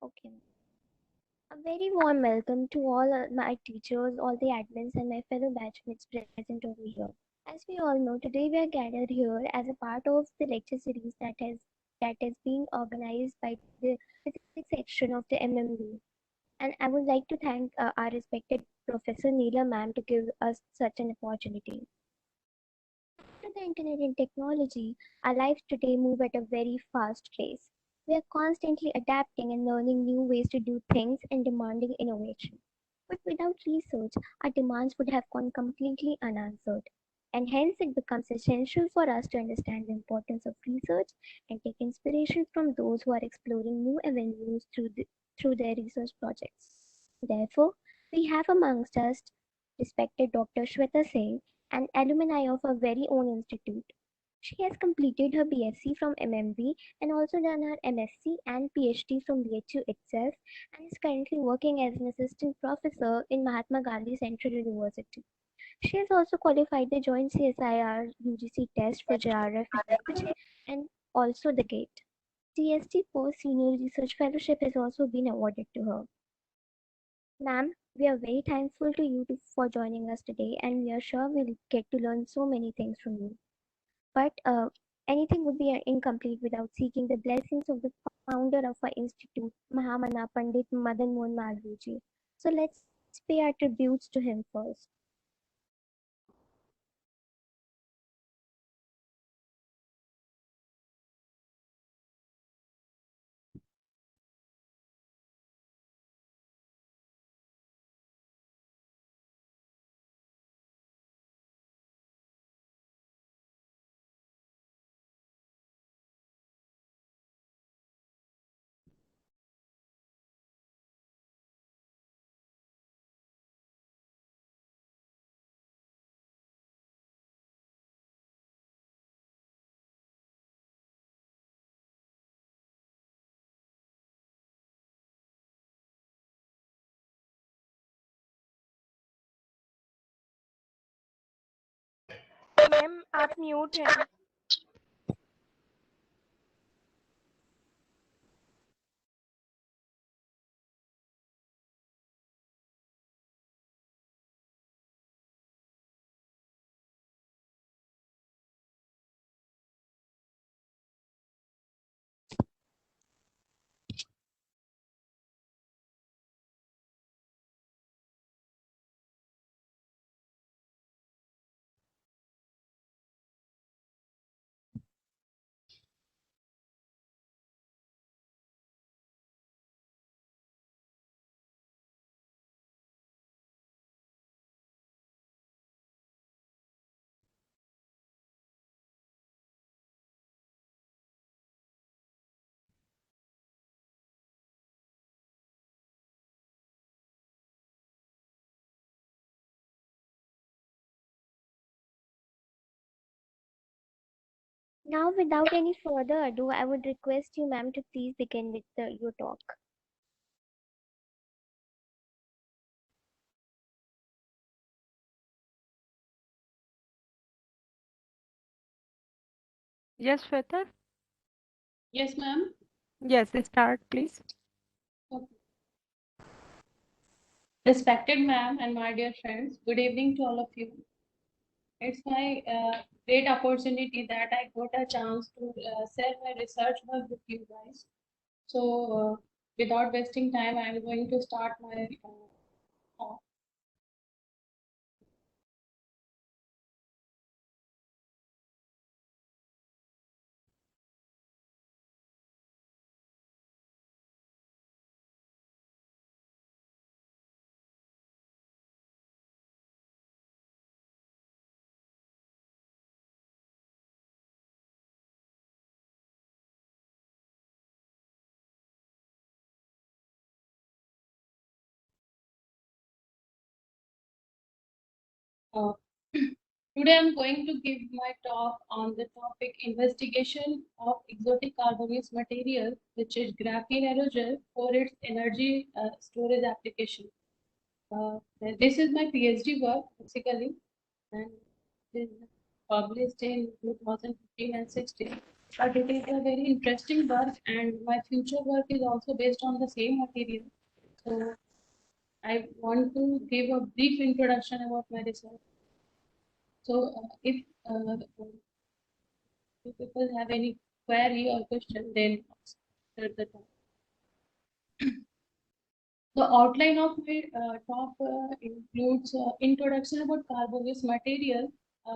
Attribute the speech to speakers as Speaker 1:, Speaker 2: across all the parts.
Speaker 1: Okay. A very warm welcome to all my teachers, all the admins, and my fellow batchmates present over here. As we all know, today we are gathered here as a part of the lecture series that is being organized by the physics section of the MMB. And I would like to thank our respected Professor Neela ma'am to give us such an opportunity. After the internet and technology, our lives today move at a very fast pace. We are constantly adapting and learning new ways to do things and demanding innovation. But without research, our demands would have gone completely unanswered. And hence, it becomes essential for us to understand the importance of research and take inspiration from those who are exploring new avenues through their research projects. Therefore, we have amongst us respected Dr. Shweta Singh, an alumni of our very own institute. She has completed her BSc from MMB and also done her MSc and PhD from BHU itself, and is currently working as an assistant professor in Mahatma Gandhi Central University. She has also qualified the joint CSIR UGC test for JRF language and also the GATE. CST Post Senior Research Fellowship has also been awarded to her. Ma'am, we are very thankful to you for joining us today, and we are sure we'll get to learn so many things from you. But anything would be incomplete without seeking the blessings of the founder of our institute, Mahamana Pandit Madan Mohan Malviji. So let's pay our tributes to him first.
Speaker 2: Ma'am आप mute हैं
Speaker 1: Now, without any further ado, I would request you, ma'am, to please begin with your talk.
Speaker 2: Yes, Shweta?
Speaker 3: Yes, ma'am.
Speaker 2: Yes, start, please.
Speaker 3: Okay. Respected ma'am and my dear friends, good evening to all of you. It's my great opportunity that I got a chance to share my research work with you guys. So, without wasting time, I'm going to start my talk. Uh, Today, I'm going to give my talk on the topic investigation of exotic carbonate material, which is graphene aerogel for its energy storage application. This is my PhD work basically, and it is published in 2015 and 16. but it is a very interesting work, and my future work is also based on the same material. So I want to give a brief introduction about my research. So if you people have any query or question, then ask at the time. The outline of my talk includes introduction about carbon-based material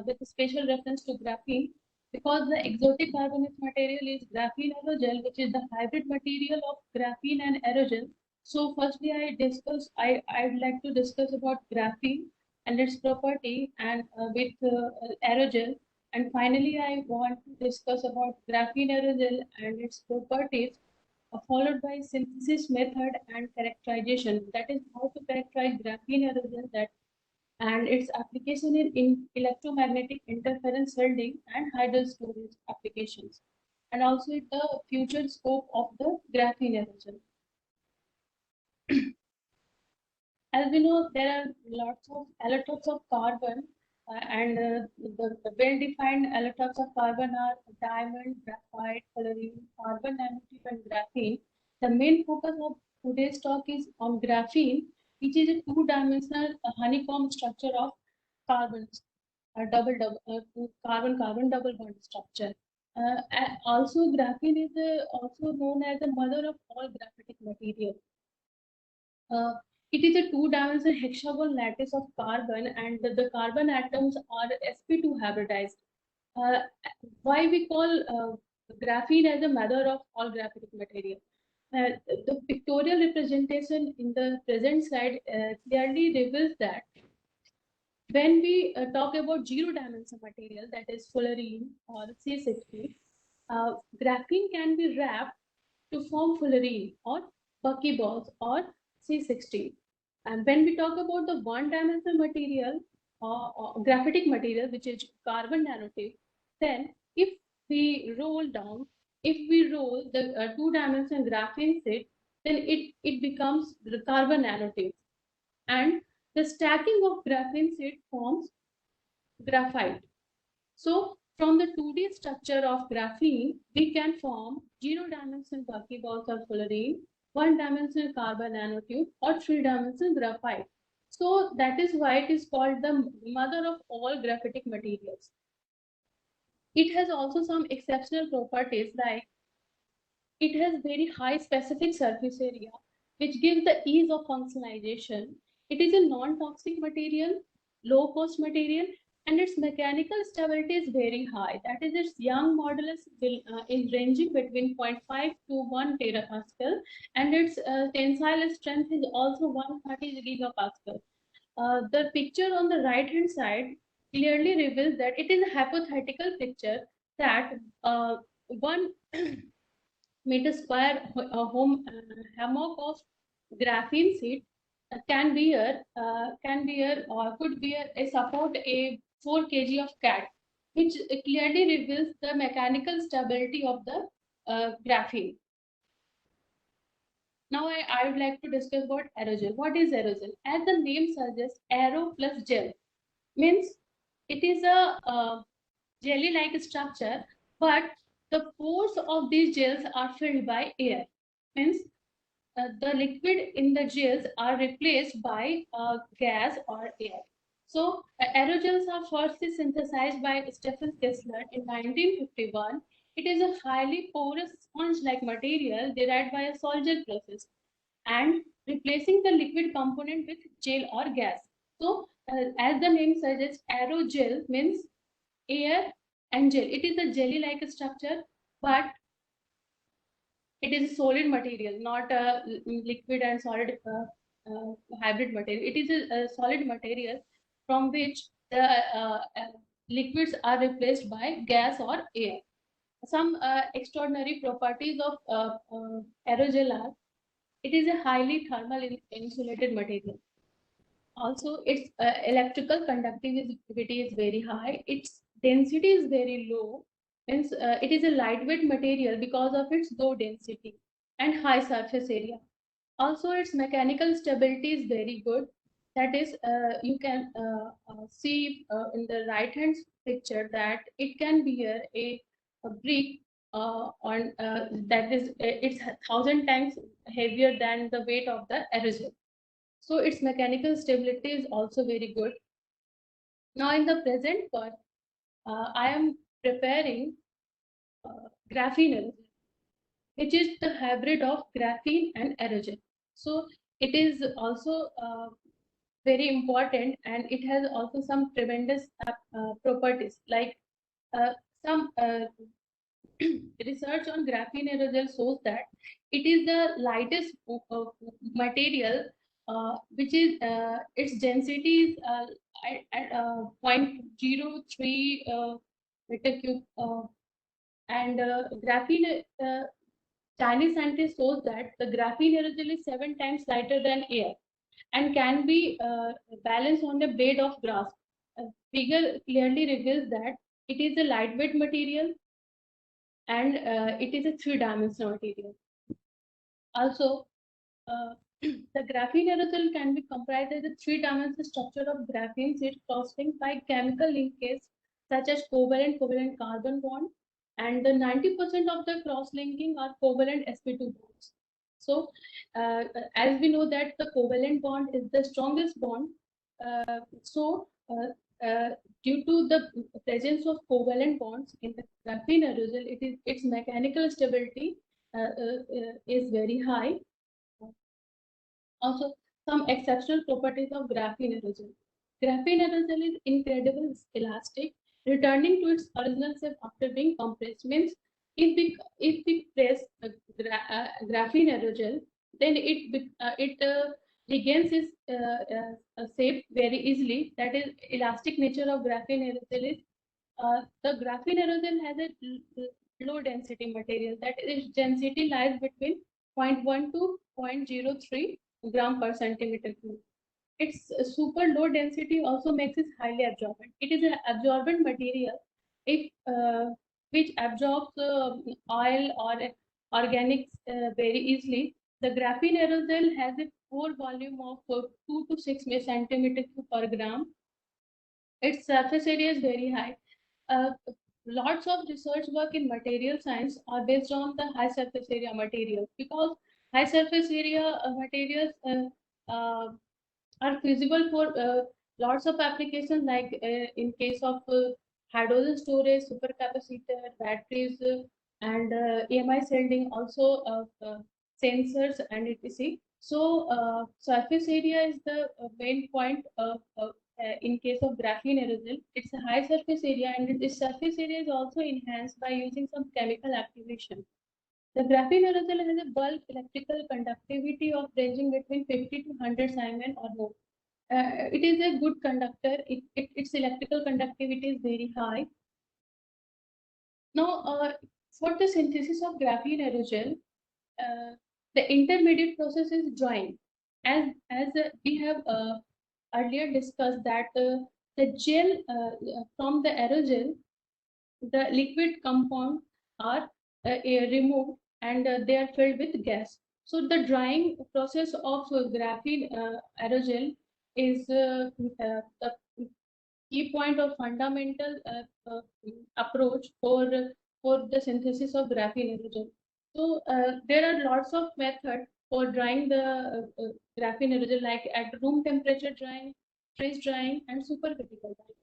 Speaker 3: with a special reference to graphene, because the exotic carbon-based material is graphene aerogel, which is the hybrid material of graphene and aerogel. So firstly, I'd like to discuss about graphene and its property, and with aerogel, and finally I want to discuss about graphene aerogel and its properties, followed by synthesis method and characterization. That is how to characterize graphene aerosol, that and its application in electromagnetic interference welding and hydro storage applications, and also the future scope of the graphene aerosol. As we know, there are lots of allotropes of carbon, and the well-defined allotropes of carbon are diamond, graphite, fluorine, carbon nanotube, and graphene. The main focus of today's talk is on graphene, which is a two-dimensional honeycomb structure of carbons, carbon-carbon double bond structure. Also, graphene is also known as the mother of all graphitic material. Uh, it is a two-dimensional hexagon lattice of carbon, and the carbon atoms are sp2 hybridized. Uh, why we call graphene as the mother of all graphitic material? The pictorial representation in the present slide clearly reveals that when we talk about zero-dimensional material, that is fullerene or C60, graphene can be wrapped to form fullerene or buckyballs or C16. And when we talk about the one-dimensional material or graphitic material, which is carbon nanotube, then if we roll down, if we roll the two-dimensional graphene sheet, then it becomes the carbon nanotube. And the stacking of graphene sheet forms graphite. So from the 2D structure of graphene, we can form zero-dimensional buckyballs or fullerene, one-dimensional carbon nanotube, or three-dimensional graphite. So that is why it is called the mother of all graphitic materials. It has also some exceptional properties, like it has very high specific surface area, which gives the ease of functionalization. It is a non-toxic material, low-cost material, and its mechanical stability is very high. That is, its Young modulus is ranging between 0.5 to 1 terapascal, and its tensile strength is also 130 gigapascal. The picture on the right-hand side clearly reveals that it is a hypothetical picture, that 1 meter square hammock of graphene sheet can bear or could bear a support a 4 kg of cat, which clearly reveals the mechanical stability of the graphene. Now I would like to discuss about aerogel. What is aerogel? As the name suggests, aero plus gel means it is a jelly-like structure, but the pores of these gels are filled by air. Means the liquid in the gels are replaced by gas or air. So aerogels are firstly synthesized by Stephen Kessler in 1951. It is a highly porous sponge-like material derived by a Sol-Gel process and replacing the liquid component with gel or gas. So as the name suggests, aerogel means air and gel. It is a jelly-like structure, but it is a solid material, not a liquid and solid hybrid material. It is a solid material from which the liquids are replaced by gas or air. Some extraordinary properties of aerogel are: it is a highly thermal insulated material. Also, its electrical conductivity is very high. Its density is very low. Hence, it is a lightweight material because of its low density and high surface area. Also, its mechanical stability is very good. That is, you can see in the right hand picture that it can bear a brick on that is it's 1,000 times heavier than the weight of the aerosol. So its mechanical stability is also very good. Now in the present part, I am preparing graphene aerosol, which is the hybrid of graphene and aerogel. So it is also very important, and it has also some tremendous properties like some research on graphene aerosol shows that it is the lightest material, which is its density is at 0.03 meter cube, and graphene. Chinese scientists shows that the graphene aerosol is 7 times lighter than air and can be balanced on a blade of grass. A figure clearly reveals that it is a lightweight material, and it is a three-dimensional material. Also, the graphene aerosol can be comprised as a three-dimensional structure of graphene sheet cross-linked by chemical linkage such as covalent carbon bond, and the 90% of the cross-linking are covalent sp2 bonds. So, as we know that the covalent bond is the strongest bond, so due to the presence of covalent bonds in the graphene aerosol, its mechanical stability is very high. Also, some exceptional properties of graphene aerosol. Graphene aerosol is incredibly elastic, returning to its original shape after being compressed. Means if we press graphene aerosol, then it regains its shape very easily. That is, elastic nature of graphene aerosol is the graphene aerosol has a low density material. That is, density lies between 0.1 to 0.03 gram per centimeter cube. Its super low density also makes it highly absorbent. It is an absorbent material if which absorbs oil or organics very easily. The graphene aerosol has a pore volume of 2 to 6 centimeter cube per gram. Its surface area is very high. Lots of research work in material science are based on the high surface area materials, because high surface area materials are feasible for lots of applications, like in case of hydrogen storage, supercapacitor, batteries, and EMI shielding, also sensors and etc. So surface area is the main point of in case of graphene aerosol. It's a high surface area, and this surface area is also enhanced by using some chemical activation. The graphene aerosol has a bulk electrical conductivity of ranging between 50 to 100 Siemens or more. It is a good conductor. Its electrical conductivity is very high. Now, for the synthesis of graphene aerosol, the intermediate process is drying. As we have earlier discussed that the gel from the aerosol, the liquid compound are removed, and they are filled with gas. So the drying process of graphene aerosol is the key point of fundamental approach for the synthesis of graphene aerosol. So there are lots of methods for drying the graphene aerosol, like at room temperature drying, freeze drying, and supercritical drying.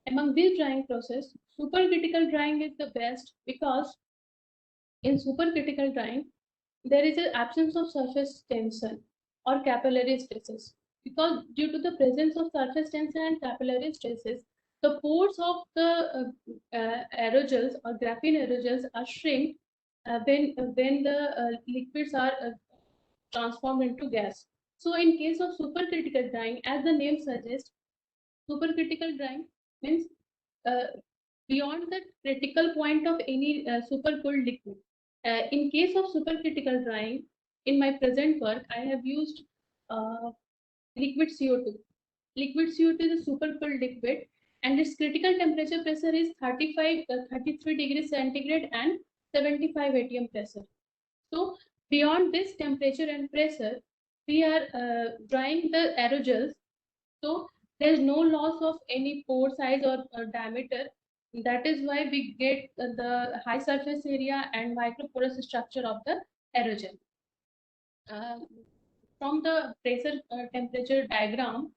Speaker 3: Among these drying process, supercritical drying is the best, because in supercritical drying, there is an absence of surface tension or capillary stresses. Because due to the presence of surface tension and capillary stresses, the pores of the aerosols or graphene aerosols are shrink when the liquids are transformed into gas. So in case of supercritical drying, as the name suggests, supercritical drying means beyond the critical point of any supercooled liquid. In case of supercritical drying, in my present work, I have used liquid CO2. Liquid CO2 is a supercooled liquid, and its critical temperature pressure is 33 degrees centigrade and 75 atm pressure. So beyond this temperature and pressure, we are drying the aerosols. So there is no loss of any pore size or diameter That is why we get the high surface area and microporous structure of the aerogel. From the pressure temperature diagram,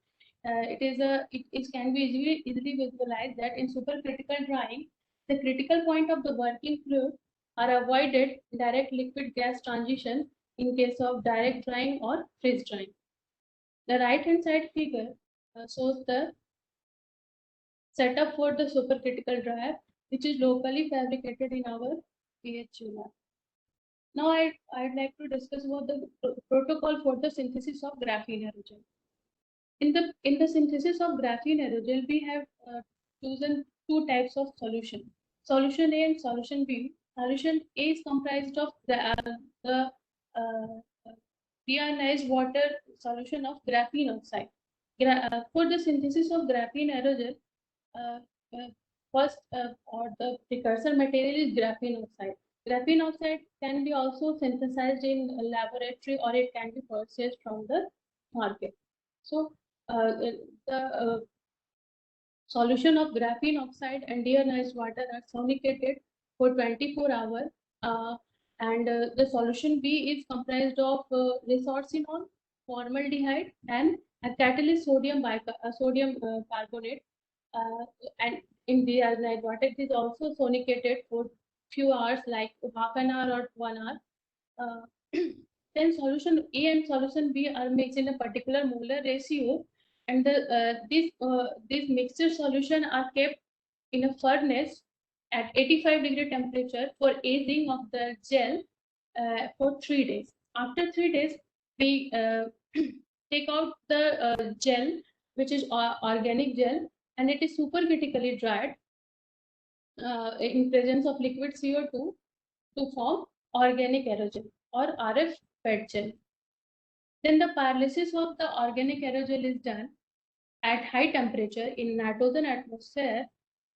Speaker 3: it can be easily visualized that in supercritical drying, the critical point of the working fluid are avoided direct liquid gas transition in case of direct drying or freeze drying. The right hand side figure shows the setup for the supercritical dryer, which is locally fabricated in our PHU lab. Now I'd like to discuss about the protocol for the synthesis of graphene aerogel. In the synthesis of graphene aerogel, we have chosen two types of solution: solution A and solution B. Solution A is comprised of the deionized water solution of graphene oxide. For the synthesis of graphene aerogel, uh, uh, first or the precursor material is graphene oxide. Graphene oxide can be also synthesized in a laboratory, or it can be purchased from the market. So the solution of graphene oxide and deionized water are sonicated for 24 hours, and the solution B is comprised of resorcinol, formaldehyde, and a catalyst sodium carbonate, and in deionized water it is also sonicated for few hours, like half an hour or 1 hour. Then solution A and solution B are mixed in a particular molar ratio, and these mixture solution are kept in a furnace at 85-degree temperature for aging of the gel for 3 days. After 3 days, we take out the gel, which is organic gel, and it is supercritically dried in presence of liquid CO2 to form organic aerogel or RF PET gel. Then the pyrolysis of the organic aerogel is done at high temperature in nitrogen atmosphere.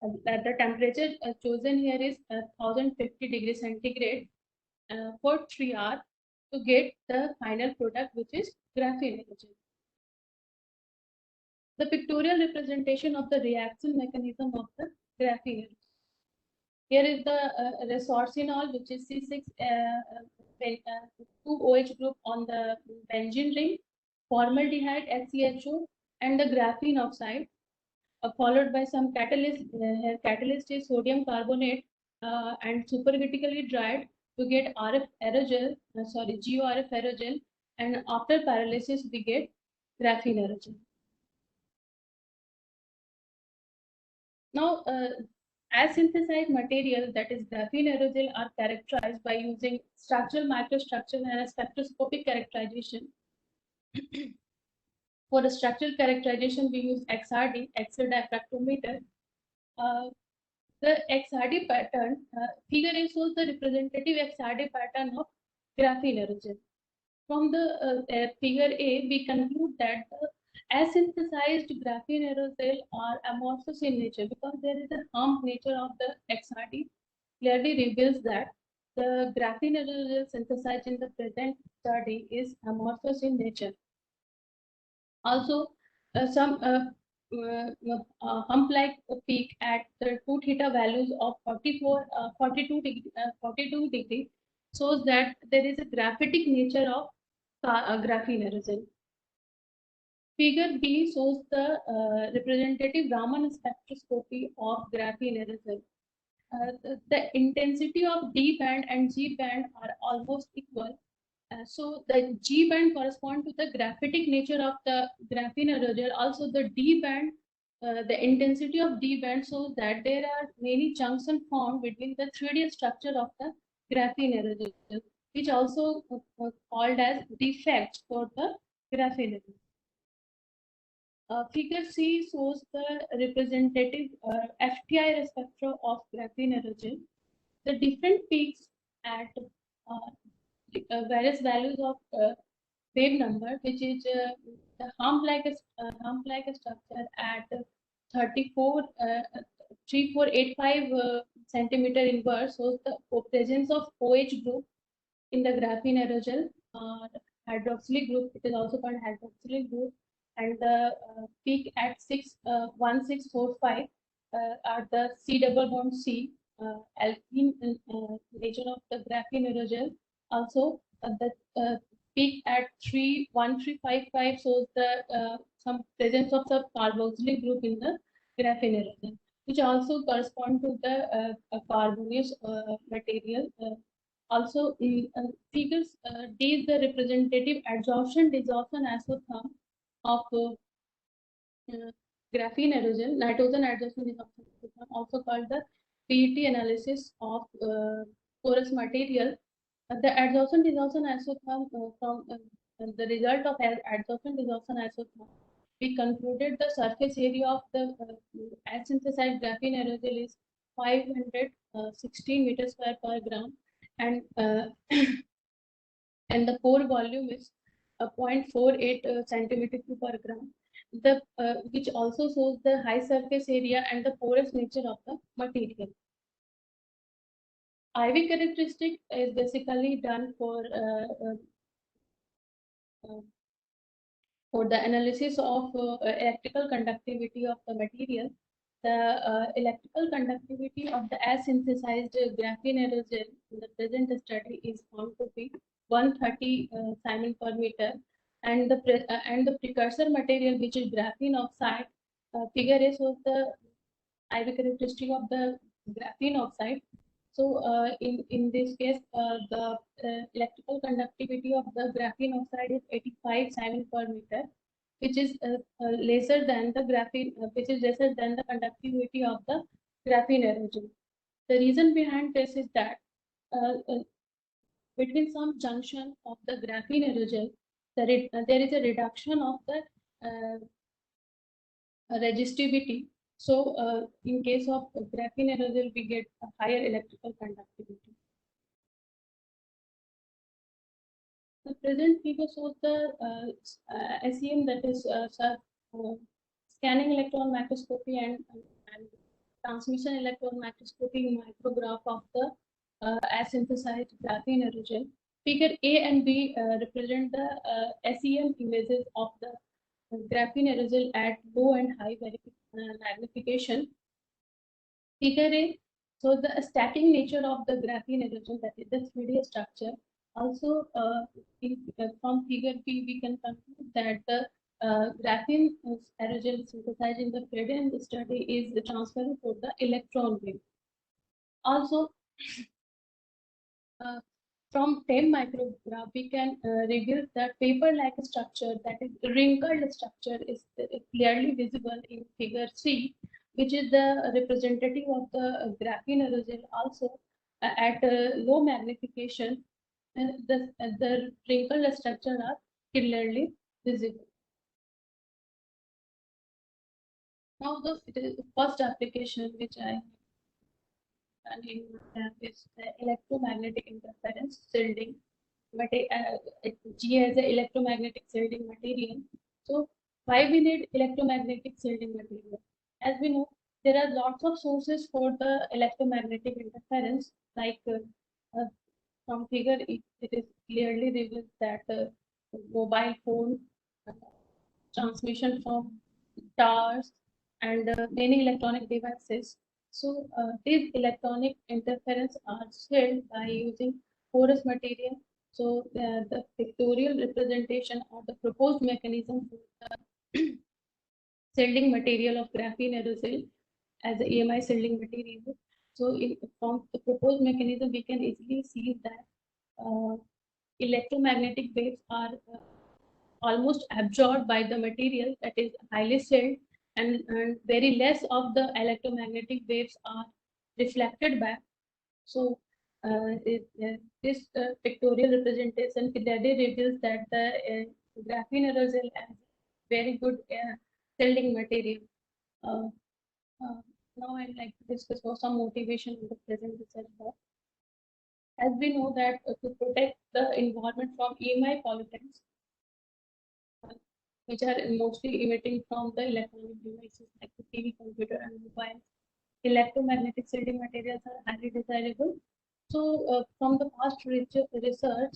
Speaker 3: The temperature chosen here is 1050 degrees centigrade for 3 hours to get the final product, which is graphene aerogel. The pictorial representation of the reaction mechanism of the graphene aerogel. Here is the resorcinol, which is C6 2OH group on the benzene ring, formaldehyde HCHO, and the graphene oxide, followed by some catalyst. Catalyst is sodium carbonate and supercritically dried to get GORF aerogel, and after pyrolysis we get graphene aerogel. Now, as synthesized material, that is graphene aerogel, are characterized by using structural microstructure and a spectroscopic characterization. For the structural characterization, we use XRD, axial diffractometer. The XRD pattern, figure A shows the representative XRD pattern of graphene aerogel. From the figure A, we conclude that the as synthesized graphene aerosol are amorphous in nature, because there is a hump nature of the XRD clearly reveals that the graphene aerosol synthesized in the present study is amorphous in nature. Also, some hump-like peak at the 2 theta values of 42 degree shows that there is a graphitic nature of graphene aerosol. Figure B shows the representative Raman spectroscopy of graphene aerosol. The intensity of D band and G band are almost equal. So the G band corresponds to the graphitic nature of the graphene aerosol. Also the D band, the intensity of D band shows that there are many junctions formed between the 3D structure of the graphene aerosol, which also called as defects for the graphene aerosol. Figure C shows the representative FTI spectra of graphene aerogel. The different peaks at various values of wave number, which is the hump-like structure at 3485 centimeter inverse, shows the presence of OH group in the graphene aerogel, hydroxylic group. It is also called hydroxylic group, and the peak at 1645 are the C double bond C, alkene nature of the graphene aerogel. Also, the peak at 31355 shows the some presence of the carboxylic group in the graphene aerogel, which also correspond to the carbonate material. Also, in figures D is the representative adsorption desorption isotherm of graphene aerogel, nitrogen adsorption desorption isotherm, also called the PET analysis of porous material. The adsorption desorption isotherm from the result of adsorption desorption isotherm, we concluded the surface area of the synthesized graphene aerogel is 516 meters square per gram, and and the pore volume is 0.48 centimeter cube per gram. The which also shows the high surface area and the porous nature of the material. IV characteristic is basically done for the analysis of electrical conductivity of the material. The electrical conductivity of the as synthesized graphene aerogel in the present study is found to be 130 Simon per meter, and the precursor material, which is graphene oxide, figure A shows the IV characteristic of the graphene oxide. So in this case, the electrical conductivity of the graphene oxide is 85 Simon per meter, which is lesser than the conductivity of the graphene aerogel. The reason behind this is that uh, uh, between some junction of the graphene aerogel, there is a reduction of the resistivity. So in case of graphene aerogel, we get a higher electrical conductivity. The present figure shows the SEM, that is scanning electron microscopy and transmission electron microscopy micrograph of the as synthesized graphene aerogel. Figure A and B represent the SEM images of the graphene aerogel at low and high magnification. Figure A shows the stacking nature of the graphene aerogel, that is the 3D structure. Also, from figure B, we can conclude that the graphene aerogel synthesized in the Freudian study is transferred for the electron beam. Also, from TEM micrograph, we can reveal that paper-like structure, that is wrinkled structure, is clearly visible in figure C, which is the representative of the graphene aerogel. Also, at low magnification, the wrinkled structure are clearly visible. Now, the first application which I and in is the electromagnetic interference shielding. G as an electromagnetic shielding material. So why we need electromagnetic shielding material? As we know, there are lots of sources for the electromagnetic interference. Like from figure, it is clearly reveals that mobile phone, uh, transmission from towers, and many electronic devices. So these electronic interference are shielded by using porous material. So the pictorial representation of the proposed mechanism for the shielding material of graphene aerosol as the EMI shielding material. So from the proposed mechanism, we can easily see that electromagnetic waves are almost absorbed by the material, that is highly shielded, and very less of the electromagnetic waves are reflected back. So this pictorial representation clearly reveals that the graphene aerosol has very good shielding material. Uh, uh, Now I'd like to discuss for some motivation in the present research work. As we know that to protect the environment from EMI pollutants, which are mostly emitting from the electronic devices like the TV, computer, and mobile, electromagnetic shielding materials are highly desirable. So, from the past research,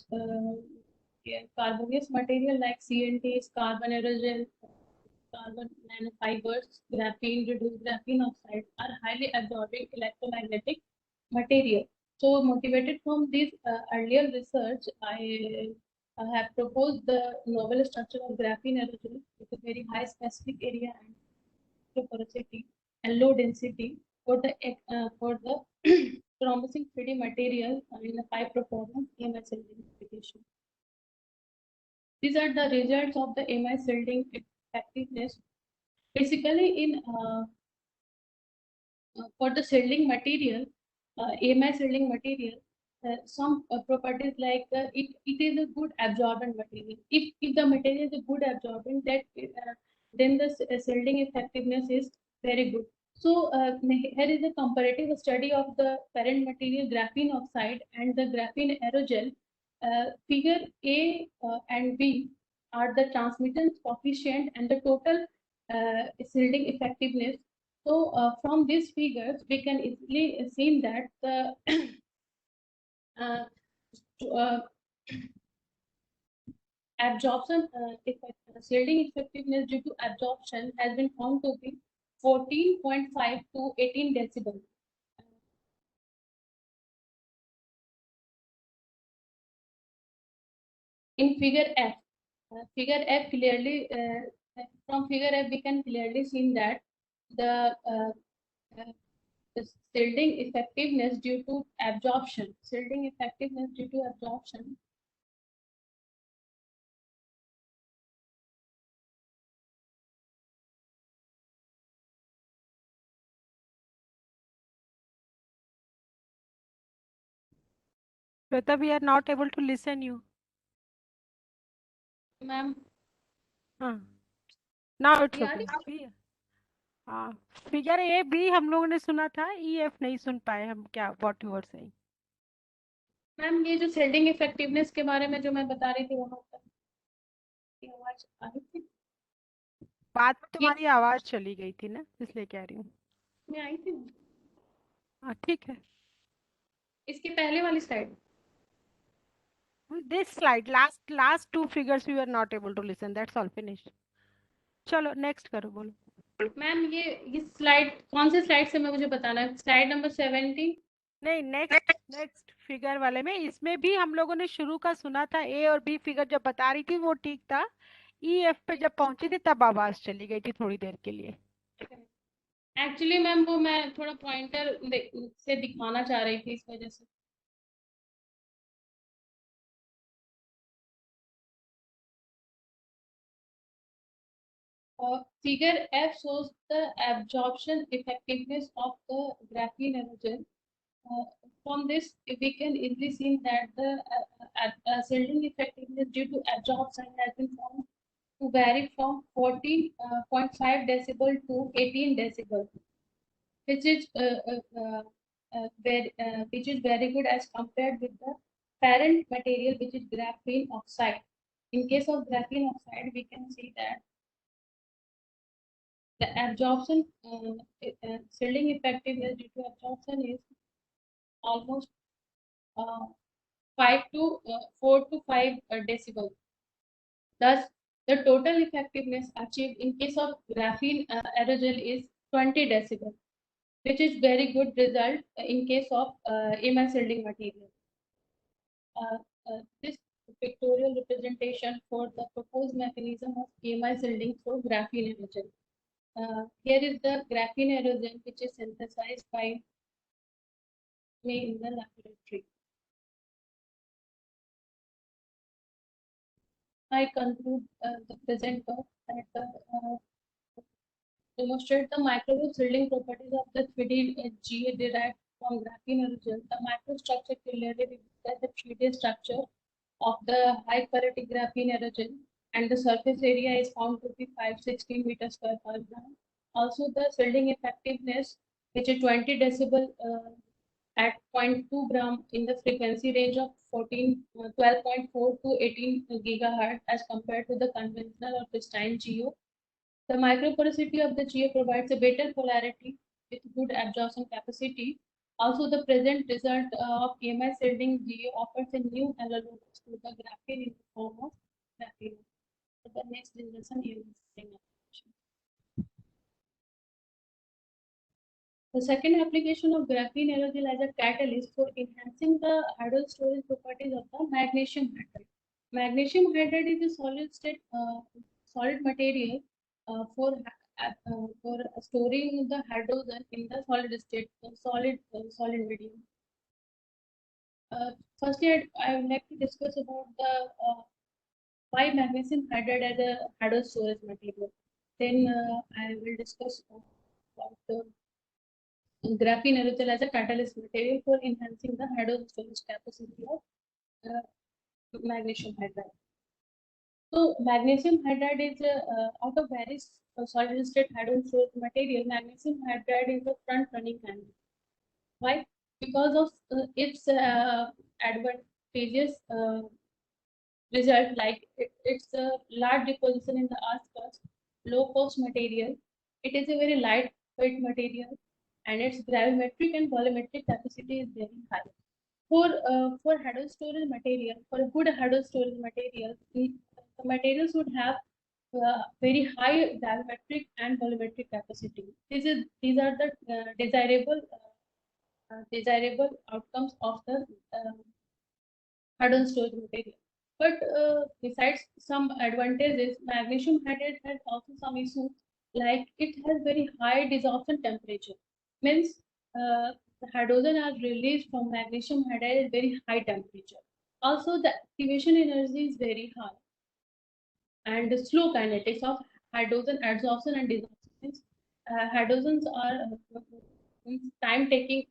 Speaker 3: carbonaceous material like CNTs, carbon aerogel, carbon nanofibers, graphene, reduced graphene oxides are highly absorbing electromagnetic material. So motivated from this earlier research, I have proposed the novel structure of graphene aerosol with a very high specific area and porosity and low density for the promising 3D material in a high performance AMI shielding application. These are the results of the AMI shielding effectiveness. Basically, in for the shielding material, AMI shielding material, some properties like it is a good absorbent material. If the material is a good absorbent, then the shielding effectiveness is very good. So here is a comparative study of the parent material graphene oxide and the graphene aerogel. Figure A and B are the transmittance coefficient and the total shielding effectiveness. So from these figures, we can easily see that the uh, uh, absorption shielding effectiveness due to absorption has been found to be 14.5 to 18 decibel. In figure F, clearly from figure F we can clearly see that the the shielding effectiveness due to absorption. Shielding effectiveness due to absorption.
Speaker 2: Shweta, we are not able to listen you.
Speaker 3: Ma'am,
Speaker 2: हाँ, now it's
Speaker 3: Yeah,
Speaker 2: okay. हाँ, figure A B हम लोगों ने सुना था, E F नहीं सुन पाए हम, क्या what you are saying?
Speaker 3: Ma'am ये जो सेल्डिंग इफेक्टिवनेस के बारे में जो मैं बता रही थी वहां तक की आवाज आ रही थी।
Speaker 2: बात
Speaker 3: ये
Speaker 2: तुम्हारी आवाज चली गई थी ना, इसलिए कह रही हूँ।
Speaker 3: में आई थी
Speaker 2: हाँ ठीक है।
Speaker 3: इसकी पहले वाली slide.
Speaker 2: This slide, last two figures we were not able to listen. That's all finished. चलो नेक्स्ट करो, बोलो।
Speaker 3: मैम ये स्लाइड कौन से स्लाइड से मैं मुझे बताना है? Slide number 70।
Speaker 2: नहीं, नेक्स्ट फिगर वाले में, इसमें भी हम लोगों ने शुरू का सुना था, ए और बी फिगर जब बता रही थी वो ठीक था, ई एफ पे जब पहुंची थी तब आवाज चली गई थी थोड़ी देर के लिए।
Speaker 3: एक्चुअली मैम वो मैं थोड़ा पॉइंटर से दिखाना चाह रही थी इस वजह से। Figure F shows the absorption effectiveness of the graphene aerogel. From this, we can easily see that the shielding effectiveness due to absorption has been found to vary from 14.5 decibel to 18 decibel, which is which is very good as compared with the parent material, which is graphene oxide. In case of graphene oxide, we can see that the absorption shielding effectiveness due to absorption is almost uh, 4 to 5 decibel. Thus, the total effectiveness achieved in case of graphene aerogel is 20 decibel, which is very good result in case of AMI shielding material. This pictorial representation for the proposed mechanism of AMI shielding for graphene aerogel. Here is the graphene aerogel which is synthesized by me in the laboratory. I conclude the present talk that demonstrate the microwave shielding properties of the 3D GA derived from graphene aerogel. The microstructure clearly represents the 3D structure of the high purity graphene aerogel, and the surface area is found to be 516 meters square per gram. Also, the shielding effectiveness, which is 20 decibel at 0.2 gram in the frequency range of 12.4 to 18 gigahertz as compared to the conventional or pristine GEO. The microporosity of the GEO provides a better polarity with good absorption capacity. Also, the present result of AMI shielding GEO offers a new analog to the graphene in the form of graphene for the next generation AMI shielding application. The second application of graphene aerogel as a catalyst for enhancing the hydrogen storage properties of the magnesium hydride. Magnesium hydride is a solid state solid material for storing the hydrogen in the solid state solid medium. Firstly, I would like to discuss about the why magnesium hydride as a hydrogen storage material. Then I will discuss about the graphene aerogel as a catalyst material for enhancing the hydrogen storage capacity of magnesium hydride. So magnesium hydride is out of various solid state hydrogen storage material. Magnesium hydride is the front running candidate. Why? Because of its advantageous result, like it's a large deposition in the earth crust, low cost material. It is a very lightweight material, and its gravimetric and volumetric capacity is very high. For hydrogen storage material, for a good hydrogen storage material, the materials would have very high gravimetric and volumetric capacity. These are the desirable outcomes of the hydrogen storage material. But besides some advantages, magnesium hydride has also some issues, like it has very high desorption temperature. Means the hydrogen are released from magnesium hydride at very high temperature. Also, the activation energy is very high, and the slow kinetics of hydrogen adsorption and desorption. Hydrogens are time taking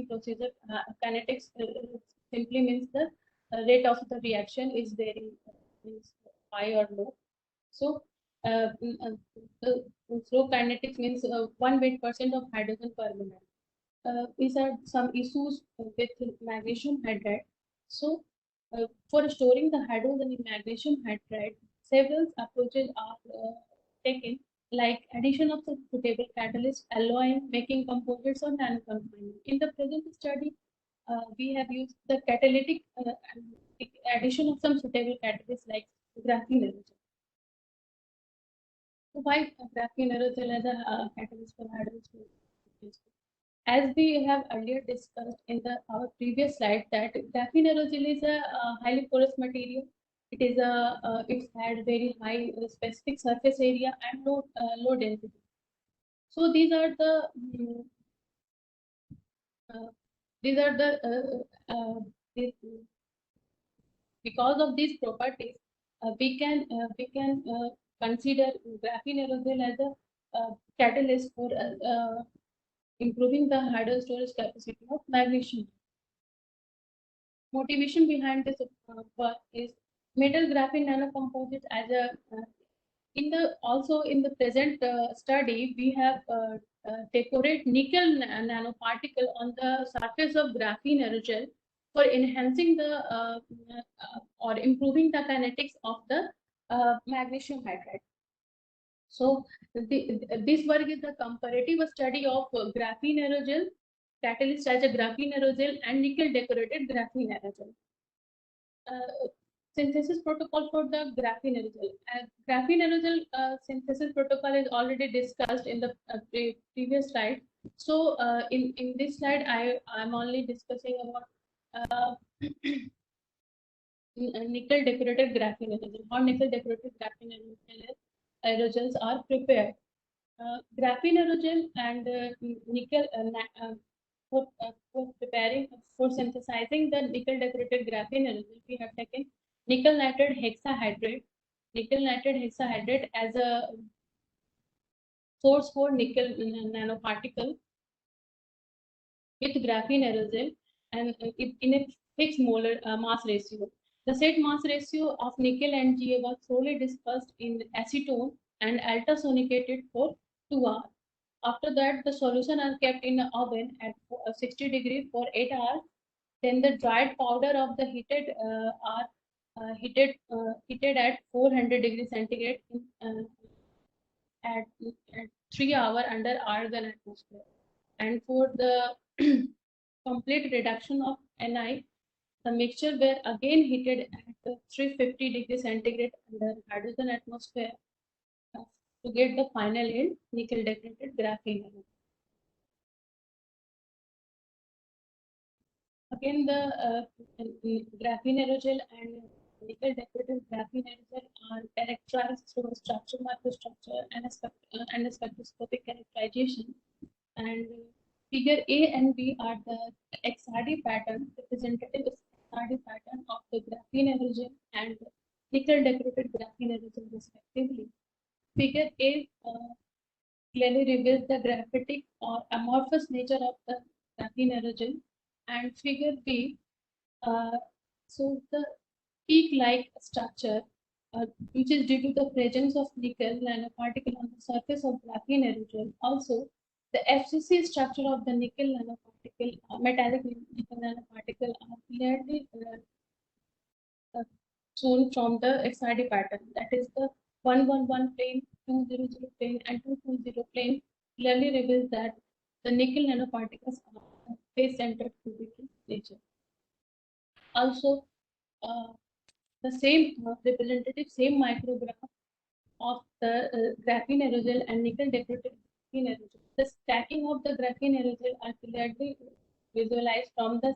Speaker 3: procedure. Kinetics simply means the rate of the reaction is very means high or low. So the slow kinetics means 1% of hydrogen per minute. These are some issues with magnesium hydride. So for storing the hydrogen in magnesium hydride, several approaches are taken, like addition of the suitable catalyst, alloying, making composites, or nanoconfinement. In the present study, we have used the catalytic addition of some suitable catalysts like graphene aerogel. So why graphene aerogel as a catalyst for hydrogen storage? As we have earlier discussed in our previous slide, that graphene aerogel is a highly porous material. It's had very high specific surface area and low density. So uh, these are the these, because of these properties, we can consider graphene aerogel as a catalyst for improving the hydrogen storage capacity of magnesium. Motivation behind this work is metal graphene nanocomposite as a in the present study we have decorate nickel nanoparticle on the surface of graphene aerogel for enhancing the or improving the kinetics of the magnesium hydride. So this work is the comparative study of graphene aerogel, catalyst as a graphene aerogel, and nickel decorated graphene aerogel. Synthesis protocol for the graphene aerogel. Graphene aerogel synthesis protocol is already discussed in the previous slide. So in this slide, I'm only discussing about nickel decorated graphene aerogel. How nickel decorated graphene aerogels are prepared. Graphene aerogel and nickel for preparing for synthesizing the nickel decorated graphene aerogel, we have taken nickel nitrate hexahydrate as a source for nickel nanoparticle with graphene aerogel and in a fixed molar mass ratio. The said mass ratio of nickel and Ga was thoroughly discussed in acetone and ultrasonicated for 2 hours. After that, the solution are kept in the oven at 60 degrees for 8 hours. Then the dried powder of the heated are heated at 400 degrees centigrade at 3 hours under argon atmosphere. And for the complete reduction of Ni, the mixture were again heated at 350 degrees centigrade under hydrogen atmosphere to get the final yield nickel decorated graphene. again the graphene aerogel and nickel decorative graphene aerogel are characterized through structure, microstructure, and a spectroscopic characterization. And figure A and B are the XRD pattern, representative XRD pattern of the graphene aerogel and nickel decorated graphene aerogel respectively. Figure A clearly reveals the graphitic or amorphous nature of the graphene aerogel, and figure B shows the peak-like structure, which is due to the presence of nickel nanoparticle on the surface of graphene aerogel. Also, the FCC structure of the nickel nanoparticle, metallic nickel nanoparticle, are clearly shown from the XRD pattern. That is the 111 plane, 200 plane, and 220 plane clearly reveals that the nickel nanoparticles are face-centered cubic in nature. Also, the same representative same micrograph of the graphene aerogel and nickel decorated graphene aerogel. The stacking of the graphene aerogel are clearly visualized from the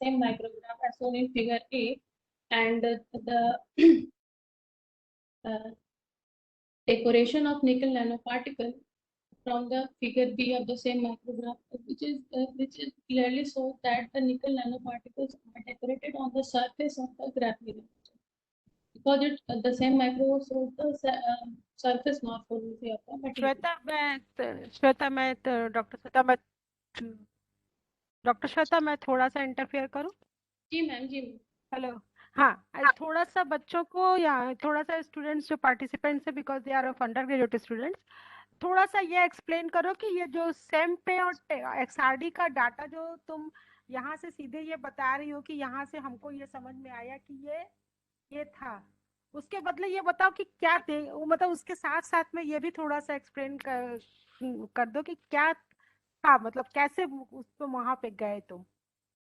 Speaker 3: same micrograph as shown in figure A, and the decoration of nickel nanoparticle from the figure B of the same micrograph, which is clearly shows that the nickel nanoparticles are decorated on the surface of the graphene aerogel. Because it the same micro shows the surface morphology of the material.
Speaker 2: Doctor Shweta मैं थोड़ा सा interfere करूं?
Speaker 3: जी ma'am, जी ma'am.
Speaker 2: Hello, हाँ, थोड़ा सा बच्चों को या थोड़ा सा स्टूडेंट्स जो पार्टिसिपेंट्स है because they are of undergraduate students, थोड़ा सा ये एक्सप्लेन करो कि ये जो सेम पे और एक्सआरडी का डाटा जो तुम यहाँ से सीधे ये बता रही हो कि यहाँ से हमको ये समझ में आया कि ये था, उसके बदले ये बताओ कि क्या थे, मतलब उसके साथ साथ में ये भी थोड़ा सा एक्सप्लेन कर दो कि क्या था, मतलब कैसे उसको वहां पे गए तुम।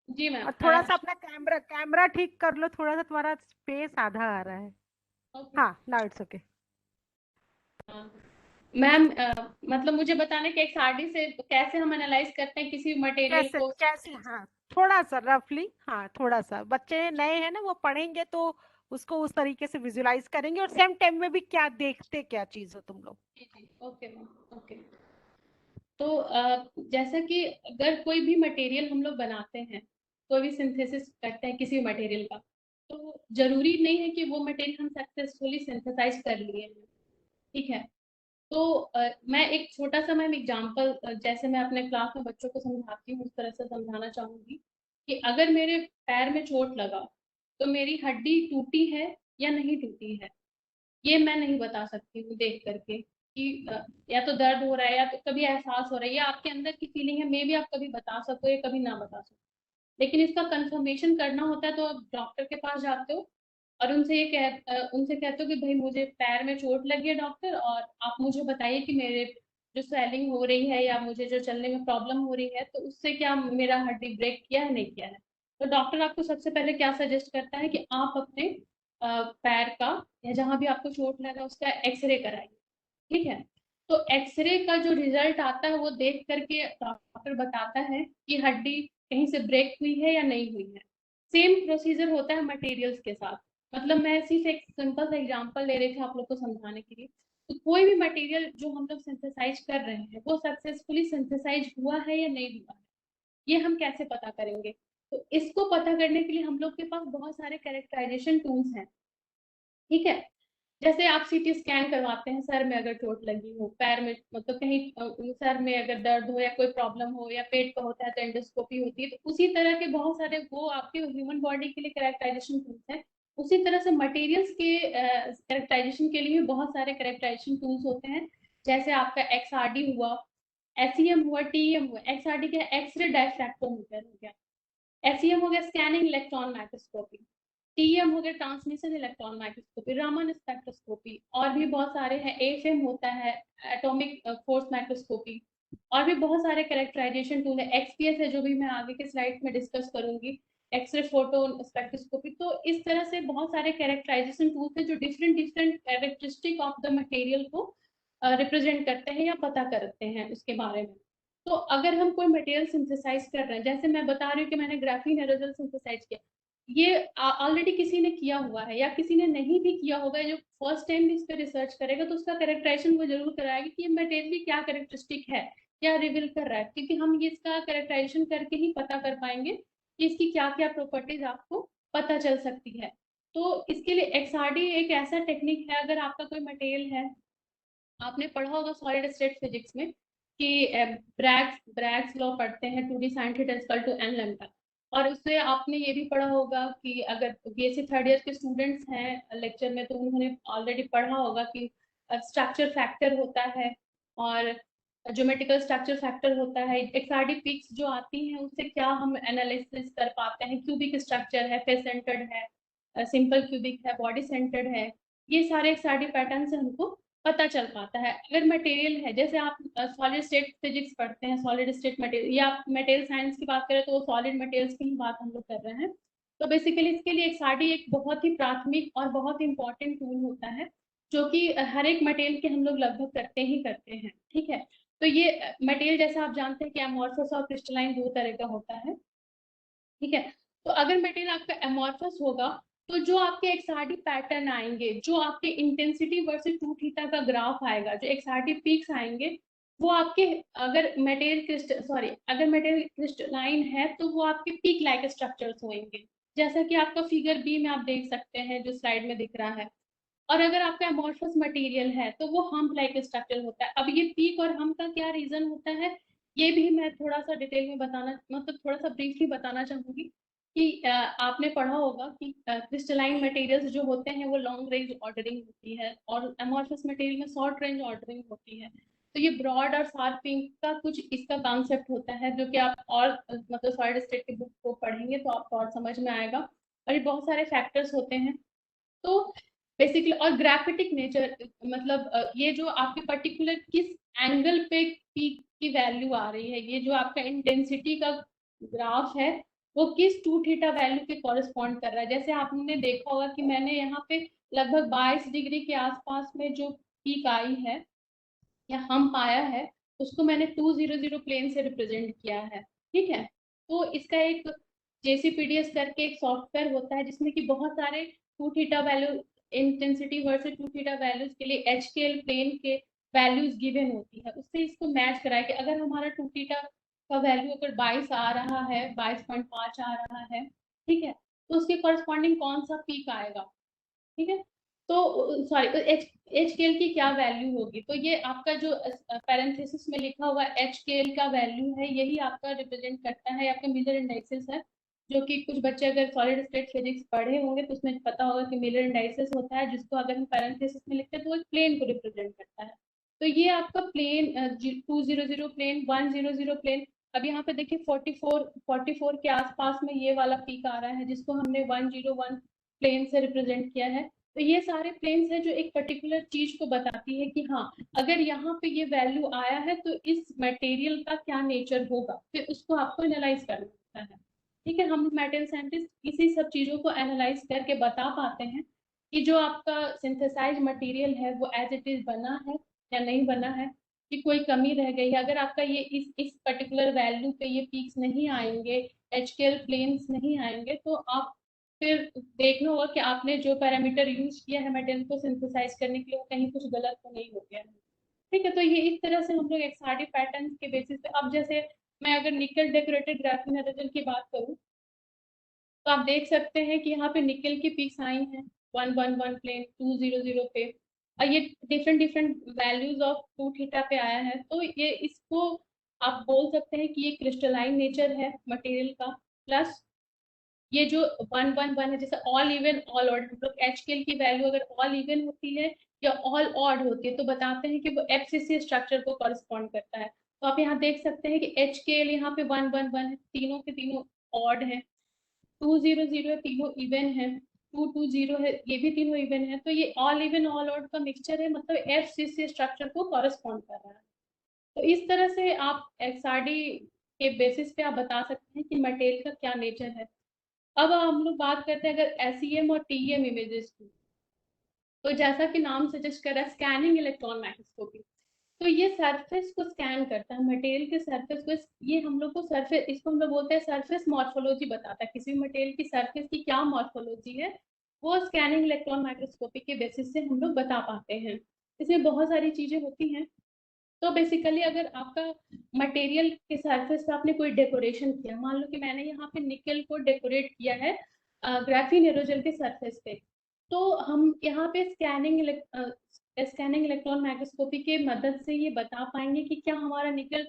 Speaker 3: जी मैम।
Speaker 2: और थोड़ा सा अपना कैमरा ठीक कर लो, थोड़ा सा तुम्हारा स्पेस आधा आ रहा है। हाँ, नाउ इट्स ओके।
Speaker 3: मैम मतलब मुझे बताना कि XRD से कैसे हम एनालाइज करते हैं किसी मटेरियल को,
Speaker 2: कैसे हाँ, थोड़ा सा रफली, हाँ थोड़ा सा, बच्चे नए हैं ना, वो पढ़ेंगे तो उसको उस तरीके से विजुलाइज करेंगे, और सेम टाइम में भी क्या देखते क्या चीज हो तुम लोग।
Speaker 3: Okay ma'am, okay. तो जैसा कि अगर कोई भी मटेरियल हम लोग बनाते हैं, कोई भी सिंथेसिस करते हैं किसी मटेरियल का, तो जरूरी नहीं है कि वो मटेरियल हम सक्सेसफुली सिंथेसाइज कर लिए हैं, ठीक है। तो मैं एक छोटा सा मैम एग्जांपल, जैसे मैं अपने क्लास में बच्चों को समझाती हूँ उस तरह से समझाना चाहूंगी कि अगर मेरे पैर में चोट लगा तो मेरी हड्डी टूटी है या नहीं टूटी है, ये मैं नहीं बता सकती हूँ देख करके कि या तो दर्द हो रहा है या तो कभी एहसास हो रहा है, या आपके अंदर की फीलिंग है, मे भी आप कभी बता सको या कभी ना बता सको, लेकिन इसका कंफर्मेशन करना होता है तो आप डॉक्टर के पास जाते हो और उनसे कहते हो कि भाई मुझे पैर में चोट लगी है डॉक्टर, और आप मुझे बताइए कि मेरे जो स्वेलिंग हो रही है या मुझे जो चलने में प्रॉब्लम हो रही है, तो उससे क्या मेरा हड्डी ब्रेक किया है नहीं किया है। तो डॉक्टर आपको सबसे पहले क्या सजेस्ट करता है कि आप अपने पैर का या जहां भी आपको चोट लगा उसका एक्सरे कराइए, ठीक है। तो एक्सरे का जो रिजल्ट आता है वो देख करके डॉक्टर बताता है कि हड्डी कहीं से ब्रेक हुई है या नहीं हुई है। सेम प्रोसीजर होता है मटेरियल्स के साथ, मतलब मैं सिर्फ एक सिंपल सा एग्जांपल ले रही थी आप लोग को समझाने के लिए। तो कोई भी मटेरियल जो हम लोग सिंथेसाइज कर रहे हैं वो सक्सेसफुली सिंथेसाइज हुआ है या नहीं हुआ है, ये हम कैसे पता करेंगे। तो इसको पता करने के लिए हम लोग के पास बहुत सारे कैरेक्टराइजेशन टूल्स हैं, ठीक है। जैसे आप सीटी स्कैन करवाते हैं, सर में अगर चोट लगी हो, पैर में मतलब कहीं सर में अगर दर्द हो या कोई प्रॉब्लम हो, या पेट का होता है तो एंडोस्कोपी होती है, तो उसी तरह के बहुत सारे वो आपके ह्यूमन बॉडी के लिए कैरेक्टराइजेशन टूल्स हैं। उसी तरह से मटेरियल्स के कैरेक्टराइजेशन के लिए बहुत सारे कैरेक्टराइजेशन टूल्स होते हैं। जैसे आपका XRD हुआ, SEM हुआ, TEM हुआ। XRD क्या, एक्सरे डायफ्रैक्टोमीटर हो गया, SEM हो गया स्कैनिंग इलेक्ट्रॉन माइक्रोस्कोपी, TEM हो गया transmission electron microscopy, Raman spectroscopy, और भी बहुत सारे हैं। AFM होता है एटॉमिक फोर्स माइक्रोस्कोपी, और भी बहुत सारे कैरेक्टराइजेशन टूल है। XPS है जो भी मैं आगे के स्लाइड में डिस्कस करूंगी, एक्सरे फोटो स्पेक्ट्रोस्कोपी। तो इस तरह से बहुत सारे कैरेक्टराइजेशन टूल्स है जो different different characteristic of the material को रिप्रेजेंट करते हैं या पता करते हैं उसके बारे में। तो अगर हम कोई मटेरियल सिंथेसाइज कर रहे हैं, जैसे मैं बता रही हूँ कि मैंने ग्राफीन एरोजल सिंथेसाइज किया, ये ऑलरेडी किसी ने किया हुआ है या किसी ने नहीं भी किया होगा, जो फर्स्ट टाइम भी इस पर रिसर्च करेगा तो उसका कैरेक्टराइजेशन वो जरूर कराएगा कि ये मटेरियल की क्या कैरेक्टरिस्टिक है, क्या रिवील कर रहा है, क्योंकि हम ये इसका कैरेक्टराइजेशन करके ही पता कर पाएंगे कि इसकी क्या क्या प्रॉपर्टीज आपको पता चल सकती है। तो इसके लिए एक्सआरडी एक ऐसा टेक्निक है, अगर आपका कोई मटेरियल है, आपने पढ़ा होगा सॉलिड स्टेट फिजिक्स में कि ब्रैग्स लॉ पढ़ते हैं, 2d sin theta equal to n lambda, और उससे आपने ये भी पढ़ा होगा कि अगर बीएससी थर्ड ईयर के स्टूडेंट्स हैं लेक्चर में, तो उन्होंने ऑलरेडी पढ़ा होगा कि स्ट्रक्चर फैक्टर होता है और ज्योमेट्रिकल स्ट्रक्चर फैक्टर होता है। एक्सआरडी पिक्स जो आती हैं उससे क्या हम एनालिसिस कर पाते हैं, क्यूबिक स्ट्रक्चर है, फेस सेंटर्ड है, सिंपल क्यूबिक है, बॉडी सेंटर्ड है, ये सारे एक्सआरडी पैटर्न से हमको पता चल पाता है। अगर मटेरियल है, जैसे आप सॉलिड स्टेट फिजिक्स पढ़ते हैं, सॉलिड स्टेट मटेरियल, या आप मटेरियल साइंस की बात करें तो सॉलिड मटेरियल्स की ही बात हम लोग कर रहे हैं। तो बेसिकली इसके लिए एक्सआरडी एक बहुत ही प्राथमिक और बहुत इंपॉर्टेंट टूल होता है, जो कि हर एक मटेरियल के हम लोग लगभग करते ही करते हैं। ठीक है, तो ये मटेरियल जैसा आप जानते हैं कि अमॉर्फस और क्रिस्टलाइन दो तरह का होता है। ठीक है, तो अगर मटेरियल आपका अमॉर्फस होगा तो जो आपके एक्सआरडी पैटर्न आएंगे, जो आपके इंटेंसिटी वर्सेस 2 थीटा का ग्राफ आएगा, जो एक्सआरडी पीक्स आएंगे, वो आपके, अगर मटेरियल क्रिस्टलाइन है तो वो आपके पीक लाइक स्ट्रक्चर्स होंगे, जैसा कि आपका फिगर बी में आप देख सकते हैं जो स्लाइड में दिख रहा है। और अगर आपका अमॉर्फस मटेरियल है तो वो हम्प लाइक स्ट्रक्चर होता है। अब ये पीक और हम्प का क्या रीजन होता है, ये भी मैं थोड़ा सा डिटेल में बताना, मतलब थोड़ा सा ब्रीफली बताना चाहूंगी कि आपने पढ़ा होगा कि क्रिस्टलाइन मटेरियल्स जो होते हैं वो लॉन्ग रेंज ऑर्डरिंग होती है और अमॉर्फस मटेरियल में शॉर्ट रेंज ऑर्डरिंग होती है। तो ये ब्रॉड और शार्पिंग का कुछ इसका कॉन्सेप्ट होता है, जो कि आप और मतलब सॉलिड स्टेट के बुक को पढ़ेंगे तो आपको और समझ में आएगा। और ये बहुत सारे फैक्टर्स होते हैं। तो बेसिकली, और ग्राफिटिक नेचर, मतलब ये जो आपके पर्टिकुलर किस एंगल पे पीक की वैल्यू आ रही है, ये जो आपका इंटेंसिटी का ग्राफ है वो किस 2 थीटा वैल्यू के कॉरेस्पॉन्ड कर रहा है। जैसे आपने देखा होगा कि मैंने यहाँ पे लगभग 22 डिग्री के आसपास में जो पीक आई है या हम पाया है, उसको मैंने 200 प्लेन से रिप्रेजेंट किया है। ठीक है, तो इसका एक जेसीपीडीएस करके एक सॉफ्टवेयर होता है जिसमें कि बहुत सारे 2 theta value, intensity versus 2 theta values के लिए एचकेएल प्लेन के वैल्यूज गिवन होती है, उससे इसको मैच कराए कि अगर हमारा 2 थीटा का वैल्यू अगर 22 आ रहा है, 22.5 आ रहा है, ठीक है, तो उसके कॉरस्पॉन्डिंग कौन सा पीक आएगा। ठीक है, तो सॉरी, एच के एल की क्या वैल्यू होगी, तो ये आपका जो पैरेंथेसिस में लिखा हुआ एच के एल का वैल्यू है, यही आपका रिप्रेजेंट करता है, आपका मिलर इंडाइसिस है, जो कि कुछ बच्चे अगर सॉलिड स्टेट फिजिक्स पढ़े होंगे तो उसमें पता होगा कि मिलर इंडाइसिस होता है, जिसको अगर हम पैरेंथेसिस में लिखते हैं तो वो प्लेन को रिप्रेजेंट करता है। तो ये आपका प्लेन 200 प्लेन, 100 प्लेन। अब यहाँ पे देखिए 44 के आसपास में ये वाला पीक आ रहा है जिसको हमने 101 प्लेन से रिप्रेजेंट किया है। तो ये सारे प्लेन्स है जो एक पर्टिकुलर चीज को बताती है कि हाँ, अगर यहाँ पे ये वैल्यू आया है तो इस मटेरियल का क्या नेचर होगा, फिर उसको आपको एनालाइज करना होता है। ठीक है, हम मटेरियल साइंटिस्ट इसी सब चीजों को एनालाइज करके बता पाते हैं कि जो आपका सिंथेसाइज मटेरियल है वो एज इट इज बना है या नहीं बना है, कि कोई कमी रह गई है। अगर आपका ये इस पर्टिकुलर वैल्यू पे ये पीक्स नहीं आएंगे, एचकेएल प्लेन्स नहीं आएंगे, तो आप फिर देखना होगा कि आपने जो पैरामीटर यूज किया है मटेरियल को सिंथेसाइज करने के लिए, वो कहीं कुछ गलत तो नहीं हो गया है। ठीक है, तो ये इस तरह से हम लोग एक्सआरडी पैटर्न के बेसिस पे, अब जैसे मैं अगर निकल डेकोरेटेड ग्राफीन एरोजल की बात करूं, तो आप देख सकते हैं कि यहाँ पे निकल की पीक्स आई हैं 111 प्लेन, 200 पे, और ये different different values of 2 theta पे आया है। तो ये इसको आप बोल सकते हैं कि ये क्रिस्टलाइन नेचर है मटेरियल का, प्लस ये जो 111 है, जैसे ऑल इवन ऑल ऑड, मतलब एचकेएल की वैल्यू अगर ऑल इवन होती है या ऑल ऑड होती है तो बताते हैं कि वो एफसीसी स्ट्रक्चर को कॉरेस्पॉन्ड करता है। तो आप यहाँ देख सकते हैं कि एचकेएल यहाँ पे 111 है, तीनों के तीनों ऑड है, 200 है, तीनों इवन है, 220 है, ये भी तीनों इवन है। तो ये ऑल इवन ऑल ऑड का मिक्सचर है, मतलब एफसीसी स्ट्रक्चर को कॉरेस्पॉन्ड कर रहा है। तो इस तरह से आप एक्सआरडी के बेसिस पे आप बता सकते हैं कि मटेरियल का क्या नेचर है। अब हम लोग बात करते हैं अगर एसईएम और टीईएम इमेजेस की, तो जैसा कि नाम सजेस्ट कर रहा है, स्कैनिंग इलेक्ट्रॉन माइक्रोस्कोपी। तो ये सरफेस को स्कैन करता है, मटेरियल के सरफेस को। ये हम लोग को सरफेस, इसको हम लोग बोलते हैं सरफेस मॉर्फोलॉजी बताता है, किसी भी मटेरियल की सरफेस की क्या मॉर्फोलॉजी है, वो स्कैनिंग इलेक्ट्रॉन माइक्रोस्कोपी के बेसिस से हम लोग बता पाते हैं। इसमें बहुत सारी चीजें होती हैं। तो बेसिकली अगर आपका मटेरियल के सरफेस पे आपने कोई डेकोरेशन किया, मान लो कि मैंने यहाँ पे निकल को डेकोरेट किया है ग्राफीन एरोजल के सरफेस पे, तो हम यहाँ पे स्कैनिंग इलेक्ट्रॉन माइक्रोस्कोपी के मदद से ये बता पाएंगे कि क्या हमारा निकल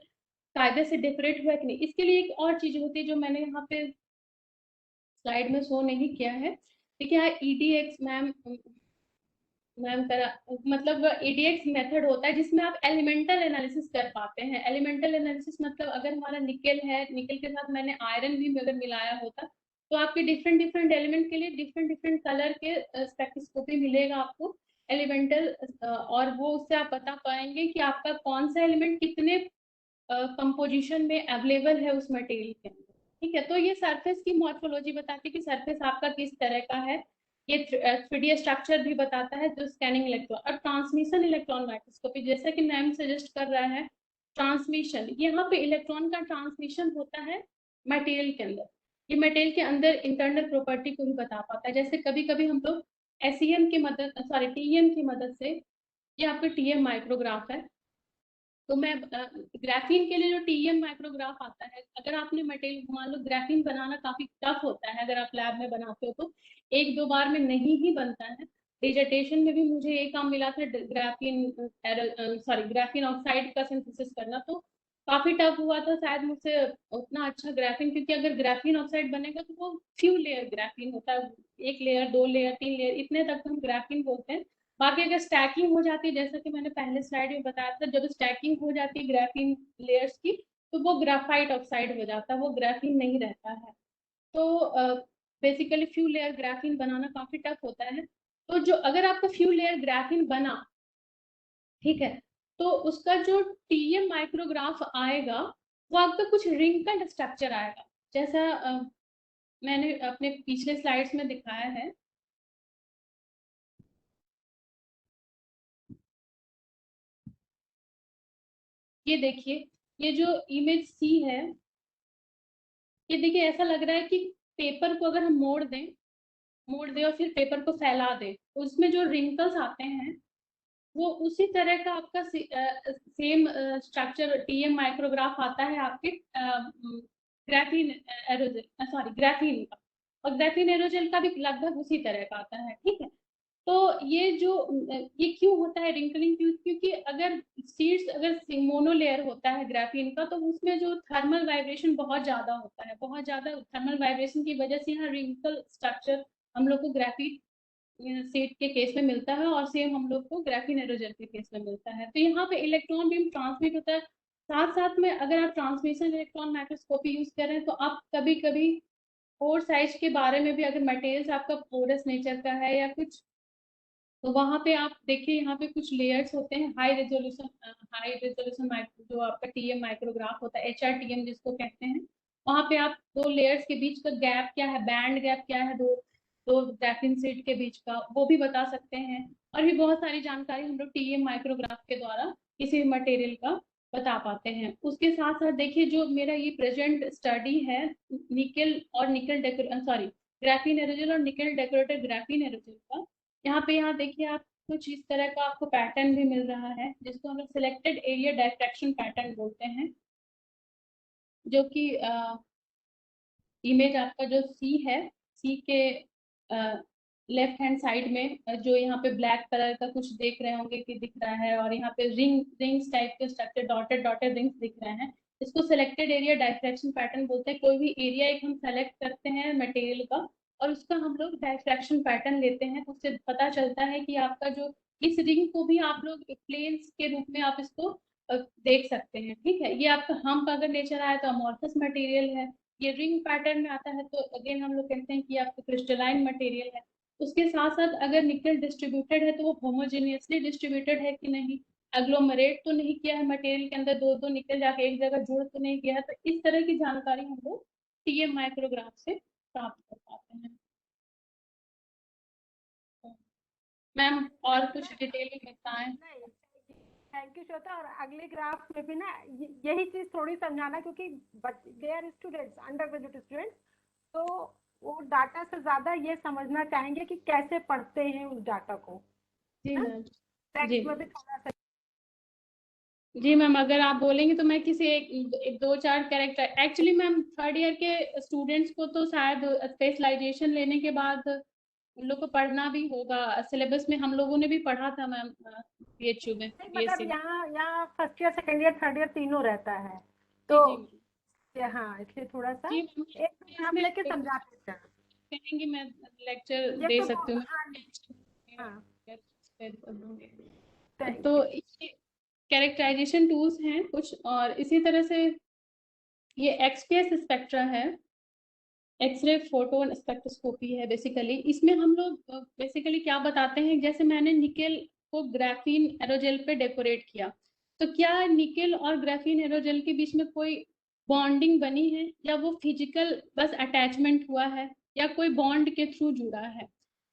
Speaker 3: कायदे से डेकोरेट हुआ है कि नहीं। इसके लिए एक और चीज होती है जो मैंने यहाँ पे स्लाइड में शो नहीं किया है। देखिए यहाँ ईडीएक्स मैम करा, मतलब ईडीएक्स मेथड होता है जिसमें आप एलिमेंटल एनालिसिस कर पाते हैं। एलिमेंटल एनालिसिस मतलब अगर हमारा निकल है, निकल के साथ मैंने आयरन भी अगर मिलाया होता, तो आपके डिफरेंट डिफरेंट एलिमेंट के लिए डिफरेंट डिफरेंट कलर के स्पेक्ट्रोस्कोपी मिलेगा आपको एलिमेंटल, और वो उससे आप बता पाएंगे कि आपका कौन सा एलिमेंट कितने कंपोजिशन में अवेलेबल है उस मटेरियल के अंदर। ठीक है, तो ये सरफेस की मॉर्फोलॉजी बताती है कि सरफेस आपका किस तरह का है। ये 3D स्ट्रक्चर भी बताता है जो स्कैनिंग इलेक्ट्रॉन और ट्रांसमिशन इलेक्ट्रॉन माइक्रोस्कोपी, जैसा कि नाम सजेस्ट कर रहा है ट्रांसमिशन, यहाँ पे इलेक्ट्रॉन का ट्रांसमिशन होता है मटेरियल के अंदर। ये मटेरियल के अंदर इंटरनल प्रॉपर्टी को भी बता पाता है। जैसे कभी कभी हम लोग एसईएम की मदद, सॉरी टीएम की मदद से, ये आपका टीएम माइक्रोग्राफ है, तो मैं ग्राफीन के लिए जो टीएम माइक्रोग्राफ आता है, अगर आपने मटेरियल, मान लो ग्राफीन बनाना काफी टफ होता है, अगर आप लैब में बनाते हो तो एक दो बार में नहीं ही बनता है। डिजर्टेशन में भी मुझे ये काम मिला था ग्राफीन ऑक्साइड का सिंथेसिस करना, तो काफी टफ हुआ था शायद मुझसे उतना अच्छा ग्राफीन, क्योंकि अगर ग्राफीन ऑक्साइड बनेगा तो वो फ्यू लेयर ग्राफीन होता है, एक लेयर, दो लेयर, तीन लेयर, इतने तक हम ग्राफीन बोलते हैं। बाकी अगर स्टैकिंग हो जाती है, जैसा कि मैंने पहले स्लाइड में बताया था, जब स्टैकिंग हो जाती है ग्राफीन लेयर्स की, तो वो ग्राफाइट ऑक्साइड हो जाता है, वो ग्राफीन नहीं रहता है। तो बेसिकली फ्यू लेयर ग्राफीन बनाना काफी टफ होता है। तो जो अगर आपका फ्यू लेयर ग्राफीन बना, ठीक है, तो उसका जो टीएम माइक्रोग्राफ आएगा, वो आपका कुछ रिंकल्ड स्ट्रक्चर आएगा, जैसा मैंने अपने पिछले स्लाइड्स में दिखाया है। ये देखिए, ये जो इमेज सी है, ये देखिए ऐसा लग रहा है कि पेपर को अगर हम मोड़ दें और फिर पेपर को फैला दें, तो उसमें जो रिंकल्स आते हैं वो उसी तरह का आपका सेम स्ट्रक्चर टीएम माइक्रोग्राफ आता है आपके ग्राफीन एरोजेल, सॉरी ग्राफीन का, और ग्राफीन एरोजेल का भी लगभग उसी तरह का आता है। ठीक है, तो ये जो ये क्यों होता है रिंकलिंग, क्योंकि अगर सीड्स, अगर मोनोलेयर होता है ग्राफीन का, तो उसमें जो थर्मल वाइब्रेशन बहुत ज्यादा होता है, बहुत ज्यादा थर्मल वाइब्रेशन की वजह से यहाँ रिंकल स्ट्रक्चर हम लोग को ग्राफीन सीड के केस में मिलता है, और सेम हम लोग को ग्राफीन एरोजेल के केस में मिलता है। तो यहाँ पे इलेक्ट्रॉन बीम ट्रांसमिट होता है। साथ साथ में अगर आप ट्रांसमिशन इलेक्ट्रॉन माइक्रोस्कोपी यूज करें, तो आप कभी कभी पोर साइज के बारे में भी, अगर मटेरियल आपका पोरस नेचर का है या कुछ, तो वहां पे आप देखिए यहाँ पे कुछ लेयर्स होते हैं, हाई रेजोल्यूशन जो आपका टीएम माइक्रोग्राफ होता है, एचआरटीएम जिसको कहते हैं, वहां पे आप दो लेयर्स के बीच का गैप क्या है, बैंड गैप क्या है, दो दो ग्राफीन शीट के बीच का, वो भी बता सकते हैं। और भी बहुत सारी जानकारी हम लोग टीएम माइक्रोग्राफ के द्वारा किसी भी मटेरियल का बता पाते हैं। उसके साथ साथ देखिए, जो मेरा ये प्रेजेंट स्टडी है निकल और निकल सॉरी ग्राफीन एरोजेल और निकल डेकोरेटेड ग्राफीन एरोजेल का, यहाँ देखिए आप, कुछ इस तरह का आपको पैटर्न भी मिल रहा है, जिसको हम लोग सिलेक्टेड एरिया डायफ्रैक्शन पैटर्न बोलते हैं, जो कि इमेज आपका जो सी है, सी के लेफ्ट हैंड साइड में जो यहाँ पे ब्लैक कलर का कुछ देख रहे होंगे कि दिख रहा है, और यहाँ पे रिंग्स टाइप के स्ट्रक्चर, डॉटेड डॉटेड रिंग्स दिख रहे हैं, इसको सिलेक्टेड एरिया डायफ्रैक्शन पैटर्न बोलते हैं। कोई भी एरिया एक हम सेलेक्ट करते हैं मटेरियल का, और उसका हम लोग डायफ्रैक्शन पैटर्न लेते हैं, तो उससे पता चलता है कि आपका जो, इस रिंग को भी आप लोग प्लेन्स के रूप में आप इसको देख सकते हैं। ठीक है, ये आपका हम का अगर नेचर आया तो अमॉर्फस मटेरियल है, ये रिंग पैटर्न में आता है तो अगेन हम लोग कहते हैं कि आपका क्रिस्टलाइन मटेरियल है। उसके साथ साथ अगर निकल डिस्ट्रीब्यूटेड है तो वो होमोजेनियसली डिस्ट्रीब्यूटेड है कि नहीं, एग्लोमरेट तो नहीं किया है मटेरियल के अंदर, दो दो निकल जाके एक जगह जुड़ तो नहीं किया है। तो इस तरह की जानकारी हम लोग टीएम माइक्रोग्राफ से प्राप्त कर पाते हैं। मैम और कुछ डिटेल में बताएं।
Speaker 2: Thank you Shweta. और अगले ग्राफ में भी ना यही चीज थोड़ी समझाना, क्योंकि they are students, undergraduate students, तो वो डाटा से ज्यादा ये समझना चाहेंगे कि कैसे पढ़ते हैं उस डाटा को।
Speaker 3: जी मैम। जी
Speaker 2: टेक्स्ट में भी थोड़ा सा।
Speaker 3: जी मैम, अगर आप बोलेंगे तो मैं किसी एक दो चार character, actually ma'am third year के स्टूडेंट्स को तो शायद स्पेशलाइजेशन लेने के बाद उन लोग को पढ़ना भी होगा। सिलेबस में हम लोगों ने भी पढ़ा था मैम, PHU में,
Speaker 2: नहीं, मतलब
Speaker 3: BSc में।
Speaker 2: यहाँ first year, second year, third year तीनों रहता है,
Speaker 3: जी
Speaker 2: तो
Speaker 3: जी
Speaker 2: हाँ इसलिए थोड़ा सा
Speaker 3: जी मैम,
Speaker 2: एक ग्राफ
Speaker 3: इसमें
Speaker 2: लेके समझाते हैं।
Speaker 3: कहेंगे मैं लेक्चर
Speaker 2: ये
Speaker 3: दे
Speaker 2: तो
Speaker 3: सकती हूँ।
Speaker 2: हाँ हाँ, थैंक
Speaker 3: तो
Speaker 2: यू।
Speaker 3: ये कैरेक्टराइजेशन टूल्स हैं कुछ, और इसी तरह से ये XPS स्पेक्ट्रा है, एक्सरे फोटोन स्पेक्ट्रोस्कोपी है बेसिकली। इसमें हम लोग बेसिकली क्या बताते हैं, जैसे मैंने निकेल को ग्राफीन एरोजेल पे डेकोरेट किया, तो क्या निकेल और ग्राफीन एरोजेल के बीच में कोई बॉन्डिंग बनी है, या वो फिजिकल बस अटैचमेंट हुआ है, या कोई बॉन्ड के थ्रू जुड़ा है।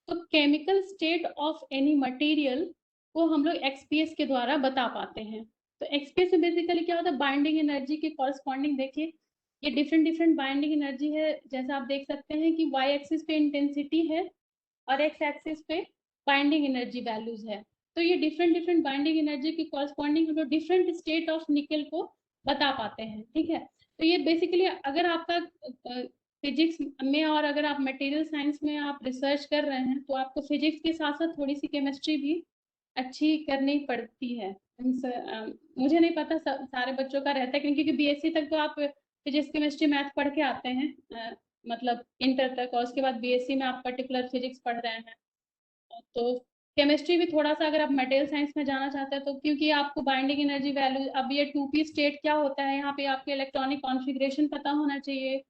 Speaker 3: तो chemical state of any material को हम लोग XPS के द्वारा बता पाते हैं। तो XPS में बेसिकली क्या होता है, बाइंडिंग एनर्जी के कॉरस्पॉन्डिंग, देखिए ये डिफरेंट डिफरेंट बाइंडिंग एनर्जी है। जैसा आप देख सकते हैं कि Y एक्सिस पे इंटेंसिटी है और X एक्सिस पे बाइंडिंग एनर्जी वैल्यूज है। तो ये डिफरेंट डिफरेंट बाइंडिंग एनर्जी के कॉरस्पॉन्डिंग हम लोग डिफरेंट स्टेट ऑफ निकल को बता पाते हैं, ठीक है। तो ये बेसिकली अगर आपका फिजिक्स में और अगर आप मटेरियल साइंस में आप रिसर्च कर रहे हैं, तो आपको फिजिक्स के साथ साथ थोड़ी सी केमिस्ट्री भी अच्छी करनी पड़ती है। मुझे नहीं पता सारे बच्चों का रहता है, क्योंकि BSc तक तो आप फिजिक्स केमिस्ट्री मैथ पढ़ के आते हैं, मतलब इंटर तक, और उसके बाद BSc में आप पर्टिकुलर फिजिक्स पढ़ रहे हैं। तो केमिस्ट्री भी थोड़ा सा, अगर आप मटेरियल साइंस में जाना चाहते हैं, तो क्योंकि आपको बाइंडिंग एनर्जी वैल्यू, अब ये 2p स्टेट क्या होता है, यहाँ पे आपके इलेक्ट्रॉनिक कॉन्फ़िगरेशन पता होना चाहिए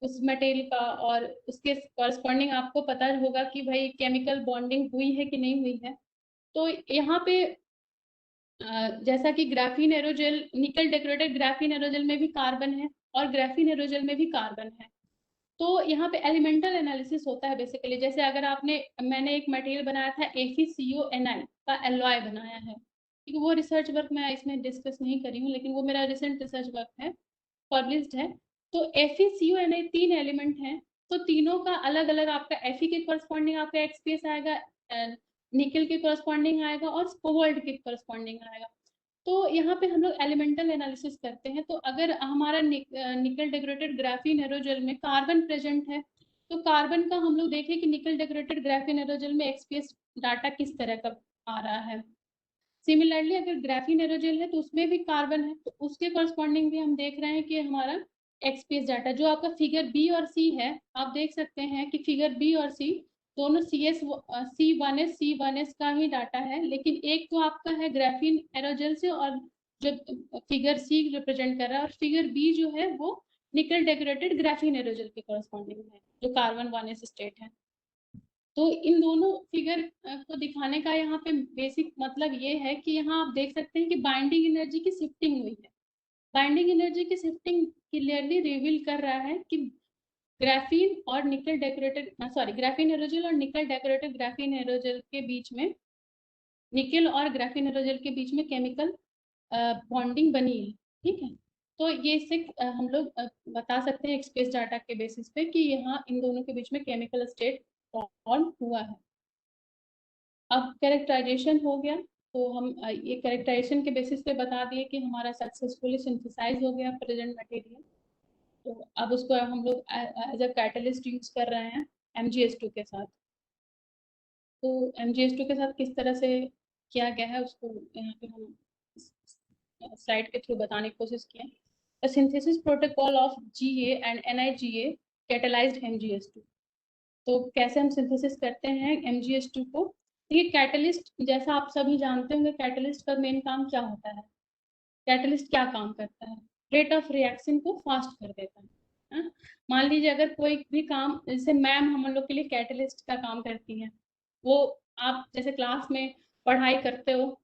Speaker 3: उस मटेरियल का, और उसके कॉरस्पॉन्डिंग आपको पता होगा कि भाई केमिकल बॉन्डिंग हुई है कि नहीं हुई है। तो यहाँ पे जैसा कि ग्राफीन एरोजेल, निकल डेकोरेटेड ग्राफीन एरोजेल में भी कार्बन है और ग्राफीन एरोजेल में भी कार्बन है। तो यहाँ पे एलिमेंटल एनालिसिस होता है बेसिकली। जैसे अगर मैंने एक मटेरियल बनाया था FeCONi का एलॉय बनाया है, क्योंकि वो रिसर्च वर्क मैं इसमें डिस्कस नहीं करी हूँ, लेकिन वो मेरा रिसेंट रिसर्च वर्क है, पब्लिश्ड है। तो FeCONi 3 एलिमेंट हैं, तो तीनों का अलग अलग आपका Fe के कॉरस्पॉन्डिंग आपका XPS आएगा, निकल के कॉरस्पॉन्डिंग आएगा, और कोबाल्ट के कॉरस्पॉन्डिंग आएगा। तो यहाँ पे हम लोग एलिमेंटल एनालिसिस करते हैं। तो अगर हमारा निकल डेकोरेटेड ग्राफीन एरोजेल में कार्बन प्रेजेंट है, तो कार्बन का हम लोग देखें कि निकल डेकोरेटेड ग्राफीन एरोजेल में XPS डाटा किस तरह का आ रहा है। सिमिलरली अगर ग्राफीन एरोजेल है तो उसमें भी कार्बन है, तो उसके कॉरस्पॉन्डिंग भी हम देख रहे हैं कि हमारा XPS डाटा, जो आपका फिगर बी और सी है, आप देख सकते हैं कि फिगर बी और सी दोनों C1S का ही डाटा है, लेकिन एक तो आपका है ग्राफीन एरोजेल से, और जो फिगर सी रिप्रेजेंट कर रहा है, और फिगर बी जो है वो निकल डेकोरेटेड ग्राफीन एरोजेल के कॉरस्पॉन्डिंग है, जो कार्बन 1s स्टेट है। तो इन दोनों फिगर को दिखाने का यहाँ पे बेसिक मतलब ये है कि यहाँ आप देख सकते हैं कि बाइंडिंग एनर्जी की शिफ्टिंग हुई है। बाइंडिंग एनर्जी की शिफ्टिंग क्लियरली रिवील कर रहा है कि ग्राफीन और निकल डेकोरेटेड, सॉरी, ग्राफीन एरोजेल और निकल डेकोरेटेड ग्राफीन एरोजेल के बीच में, निकल और ग्राफीन एरोजेल के बीच में केमिकल बॉन्डिंग बनी है, ठीक है। तो ये इससे हम लोग बता सकते हैं एक्सप्रेस डाटा के बेसिस पे कि यहाँ इन दोनों के बीच में केमिकल स्टेट फॉर्म हुआ है। अब कैरेक्टराइजेशन हो गया, तो हम ये कैरेक्टराइजेशन के बेसिस पे बता दिए कि हमारा सक्सेसफुली सिंथेसाइज हो गया प्रेजेंट मटेरियल। तो अब उसको हम लोग एज अ कैटलिस्ट यूज कर रहे हैं MgS2 के साथ। तो MgS2 के साथ किस तरह से किया गया है उसको यहाँ पे हम स्लाइड के थ्रू बताने की कोशिश किए। The synthesis protocol of GA and NiGA catalyzed MgS2। तो कैसे हम सिंथेसिस करते हैं MgS2 को। ये कैटलिस्ट, जैसा आप सभी जानते होंगे, कैटलिस्ट का मेन काम क्या होता है। कैटलिस्ट क्या काम करता है, रेट ऑफ रिएक्शन को फास्ट कर देता है। मान लीजिए अगर कोई भी काम, जैसे मैम हम लोग के लिए कैटलिस्ट का काम करती है, वो आप जैसे क्लास में पढ़ाई करते हो,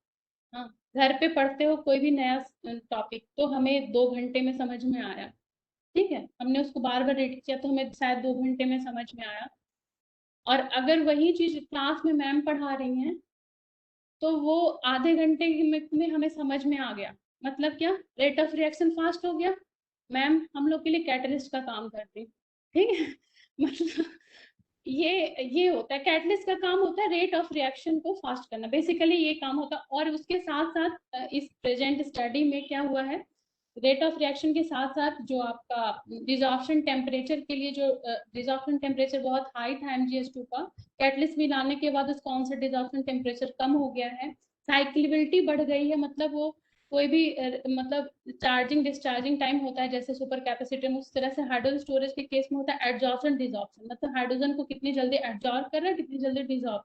Speaker 3: हाँ, घर पे पढ़ते हो कोई भी नया टॉपिक, तो हमें 2 घंटे में समझ में आया, ठीक है, हमने उसको बार बार रीड किया तो हमें शायद 2 घंटे में समझ में आया। और अगर वही चीज क्लास में मैम पढ़ा रही हैं, तो वो आधे घंटे में हमें समझ में आ गया। मतलब क्या, रेट ऑफ रिएक्शन फास्ट हो गया, मैम हम लोग के लिए कैटलिस्ट का काम करती। ठीक है मतलब ये होता है, कैटलिस्ट का काम होता है रेट ऑफ रिएक्शन को फास्ट करना, बेसिकली ये काम होता है। और उसके साथ साथ इस प्रेजेंट स्टडी में क्या हुआ है, रेट ऑफ रिएक्शन के साथ साथ जो आपका डिसॉर्प्शन टेम्परेचर के लिए, जो डिसॉर्प्शन टेम्परेचर बहुत हाई था MgS2 का, कैटलिस्ट मिलाने के बाद उसका कौन सा डिसॉर्प्शन टेम्परेचर कम हो गया है, साइक्लिबिलिटी बढ़ गई है। मतलब वो कोई भी मतलब चार्जिंग डिस्चार्जिंग टाइम होता है जैसे सुपर कैपेसिटर में, उस तरह से हाइड्रोजन स्टोरेज के केस में होता है एडजॉर्प्शन डिसॉर्प्शन, मतलब हाइड्रोजन को कितनी जल्दी एडजॉर्ब कर रहा है, कितनी जल्दी डिसॉर्ब।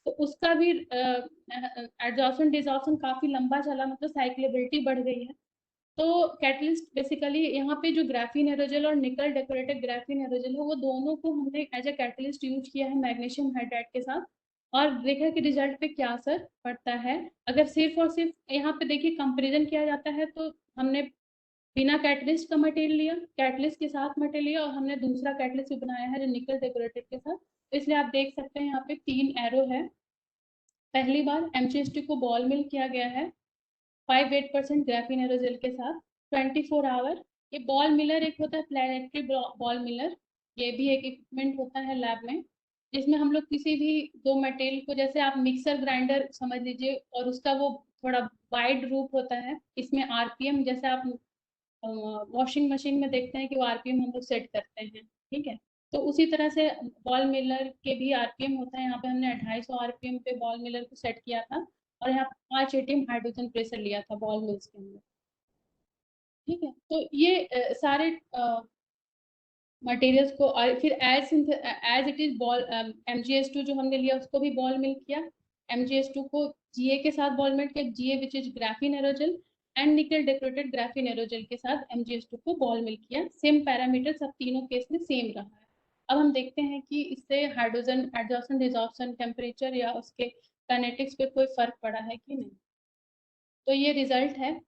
Speaker 3: तो उसका भी एडजॉर्प्शन डिसॉर्प्शन काफी लंबा चला, मतलब साइक्लिबिलिटी बढ़ गई है। तो कैटलिस्ट बेसिकली यहाँ पे जो ग्राफीन एरोजल और निकल डेकोरेटेड ग्राफीन एरोजल है, वो दोनों को हमने एज ए कैटलिस्ट यूज किया है मैग्नीशियम हाइड्राइड के साथ, और देखा कि रिजल्ट पे क्या असर पड़ता है। अगर सिर्फ और सिर्फ यहाँ पे देखिए कंपेरिजन किया जाता है, तो हमने बिना कैटलिस्ट का मटेरियल लिया, कैटलिस्ट के साथ मटेरियल लिया, और हमने दूसरा कैटलिस्ट भी बनाया है जो निकल डेकोरेटेड के साथ। तो इसलिए आप देख सकते हैं यहाँ पे 3 एरो है। पहली बार MgS2 को बॉल मिल किया गया है 5-8% ग्राफीन एरोजेल के साथ 24 आवर। ये बॉल मिलर एक होता है प्लानेटरी बॉल मिलर, ये भी एक इक्विपमेंट होता है लैब में, जिसमें हम लोग किसी भी दो मटेरियल को, जैसे आप मिक्सर ग्राइंडर समझ लीजिए, और उसका वो थोड़ा वाइड रूप होता है, इसमें RPM, जैसे आप वॉशिंग मशीन में देखते हैं कि वो RPM हम लोग सेट करते हैं, ठीक है। तो उसी तरह से बॉल मिलर के भी RPM होता है। यहाँ पे हमने 250 RPM पे बॉल मिलर को सेट किया था, और यहाँ 5 ATM हाइड्रोजन प्रेशर लिया था बॉल मिल्स के अंदर, ठीक है। तो ये सारे मटेरियल्स को, और फिर as it is ball MgS2 जो हमने लिया उसको भी बॉल मिल किया, MgS2 को Ga के साथ बॉल मिल किया, Ga which is graphene aerogel, and निकल डेकोरेटेड ग्राफीन एरोजल के साथ MgS2 को बॉल मिल किया। सेम पैरामीटर सब तीनों केस में सेम रहा है। अब हम देखते हैं कि इससे हाइड्रोजन एडजॉर्प्शन डिसॉर्प्शन टेम्परेचर या उसके काइनेटिक्स पे कोई फर्क पड़ा है कि नहीं। तो ये रिजल्ट है,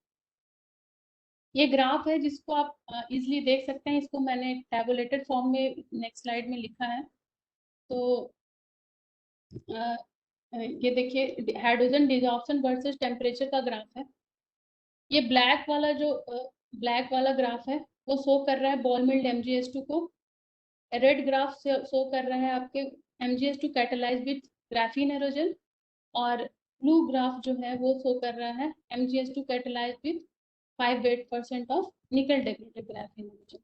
Speaker 3: ये ग्राफ है जिसको आप इजिली देख सकते हैं। इसको मैंने टैबुलेटेड फॉर्म में नेक्स्ट स्लाइड में लिखा है। तो अ, ये देखिए हाइड्रोजन डिसॉर्प्शन वर्सेस टेम्परेचर का ग्राफ है। ये ब्लैक वाला ग्राफ है, वो शो कर रहा है बॉल मिल्ड MgS2 को। रेड ग्राफ से शो कर रहा है आपके MgS2 कैटलाइज विद ग्राफीन एरोजन, और ब्लू ग्राफ जो है वो शो कर रहा है MgS2 catalyse with 5-8% of nickel decorated graphene एरोजन।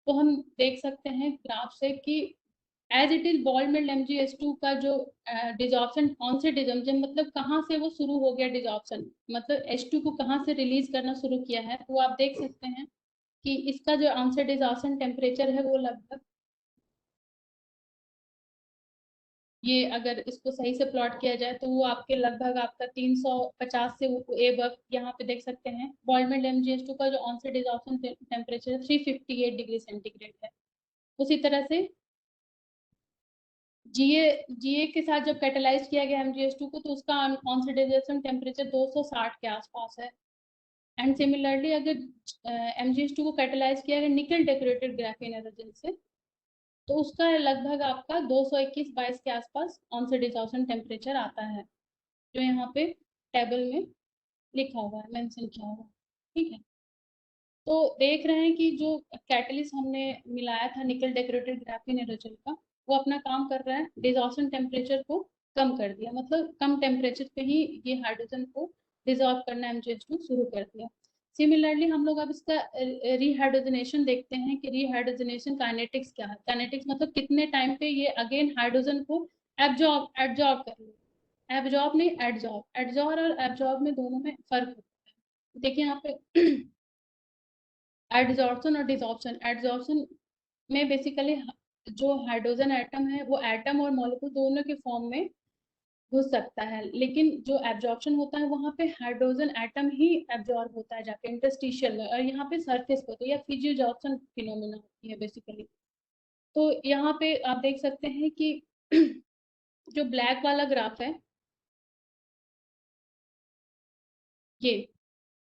Speaker 3: तो हम देख सकते हैं ग्राफ से कि as it is ball milled MgS2 का जो डिजॉर्प्शन, कौन से डिजॉर्प्शन मतलब कहाँ से वो शुरू हो गया डिजॉर्प्शन, मतलब H2 को कहाँ से रिलीज करना शुरू किया है, वो आप देख सकते हैं कि इसका जो आंसर डिजॉर्प्शन टेम्परेचर है वो लगभग, ये अगर इसको सही से प्लॉट किया जाए तो वो आपके लगभग आपका 350 से एबव, यहाँ पे देख सकते हैं बॉल मिल्ड MgS2 का जो onset desorption temperature 358 degree centigrade है। उसी तरह से जीए के साथ जब कैटेलाइज किया गया MgS2 को, तो उसका ऑक्सीडाइजेशन टेम्परेचर 260 के आसपास है। एंड सिमिलरली अगर MgS2 को कैटेलाइज किया गया निकल डेकोरेटेड ग्राफीन एरोजन से, तो उसका लगभग आपका 221-22 के आसपास ऑक्सीडाइजेशन टेम्परेचर आता है, जो यहाँ पे टेबल में लिखा हुआ है, मेंशन किया हुआ है, ठीक है। तो देख रहे हैं कि जो कैटलिस्ट हमने मिलाया था निकल डेकोरेटेड ग्राफीन एरोजल का, वो अपना काम कर रहा है, डिजॉर्प्शन टेम्परेचर को कम कर दिया, मतलब कम टेम्परेचर पे ही ये हाइड्रोजन को डिजॉल्व करना MgS2 शुरू कर दिया। सिमिलरली हम लोग अब इसका रीहाइड्रोजनेशन देखते हैं कि रीहाइड्रोजनेशन काइनेटिक्स क्या है। काइनेटिक्स मतलब कितने टाइम पे ये अगेन हाइड्रोजन को एब्जॉर्ब कर ले, एब्जॉर्ब नहीं एड्जॉर्ब और एब्जॉर्ब में दोनों में फर्क होता है। देखिए यहाँ पे एडजॉर्प्शन और डिसॉर्प्शन, एडजॉर्प्शन में बेसिकली जो हाइड्रोजन एटम है वो एटम और मॉलिक्यूल दोनों के फॉर्म में घुस सकता है, लेकिन जो एब्जॉर्प्शन होता है वहाँ पे हाइड्रोजन एटम ही एब्जॉर्ब होता है जाके इंटरस्टिशियल में, और यहाँ पे सरफेस होता है, या फिजियोजॉर्प्शन फिनोमेना होती है बेसिकली। तो यहाँ पे आप देख सकते हैं कि जो ब्लैक वाला ग्राफ है ये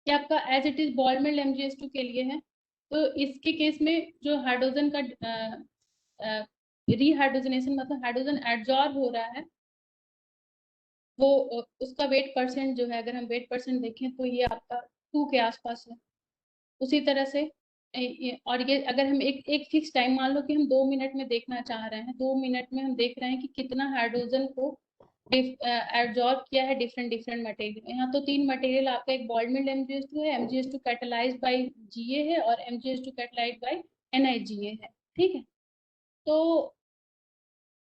Speaker 3: आपका as it is ball milled MgS2 के लिए है। तो इसके केस में जो हाइड्रोजन का रीहाइड्रोजनेशन मतलब हाइड्रोजन एड्जॉर्ब हो रहा है, वो उसका वेट परसेंट जो है, अगर हम वेट परसेंट देखें तो ये आपका 2 के आसपास है। उसी तरह से और ये अगर हम एक एक फिक्स टाइम, मान लो कि हम 2 मिनट में देखना चाह रहे हैं, 2 मिनट में हम देख रहे हैं कि कितना हाइड्रोजन को एब्जॉर्ब किया है डिफरेंट डिफरेंट मटेरियल। यहाँ तो 3 मटेरियल आपका, एक बॉल्ड मिल्ड MgS2 है, MgS2 कैटालाइज्ड बाय Ga है, और MgS2 कैटालाइज्ड बाय NiGa है। ठीक है, तो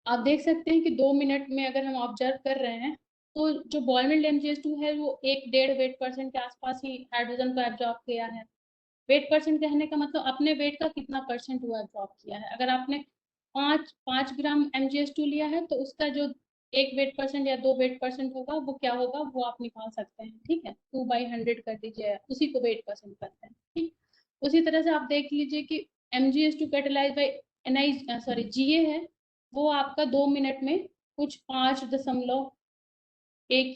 Speaker 3: आप देख सकते हैं कि 2 मिनट में अगर हम ऑब्जर्व कर रहे हैं तो जो बॉल्ड मिल्ड MgS2 है वो 1-1.5% के आसपास ही हाइड्रोजन को एब्जॉर्ब किया है। वेट परसेंट कहने का मतलब अपने वेट का कितना परसेंट हुआ ड्रॉप किया है। अगर आपने 5 ग्राम MgS2 लिया है तो उसका जो 1 वेट परसेंट या 2 वेट परसेंट होगा वो क्या होगा, वो आप निकाल सकते हैं। ठीक है, 2/100 कर दीजिए, उसी को वेट परसेंट करते हैं। ठीक, उसी तरह से आप देख लीजिए कि MgS2 कैटालाइज बाई Ga है, वो आपका 2 मिनट में कुछ 5.1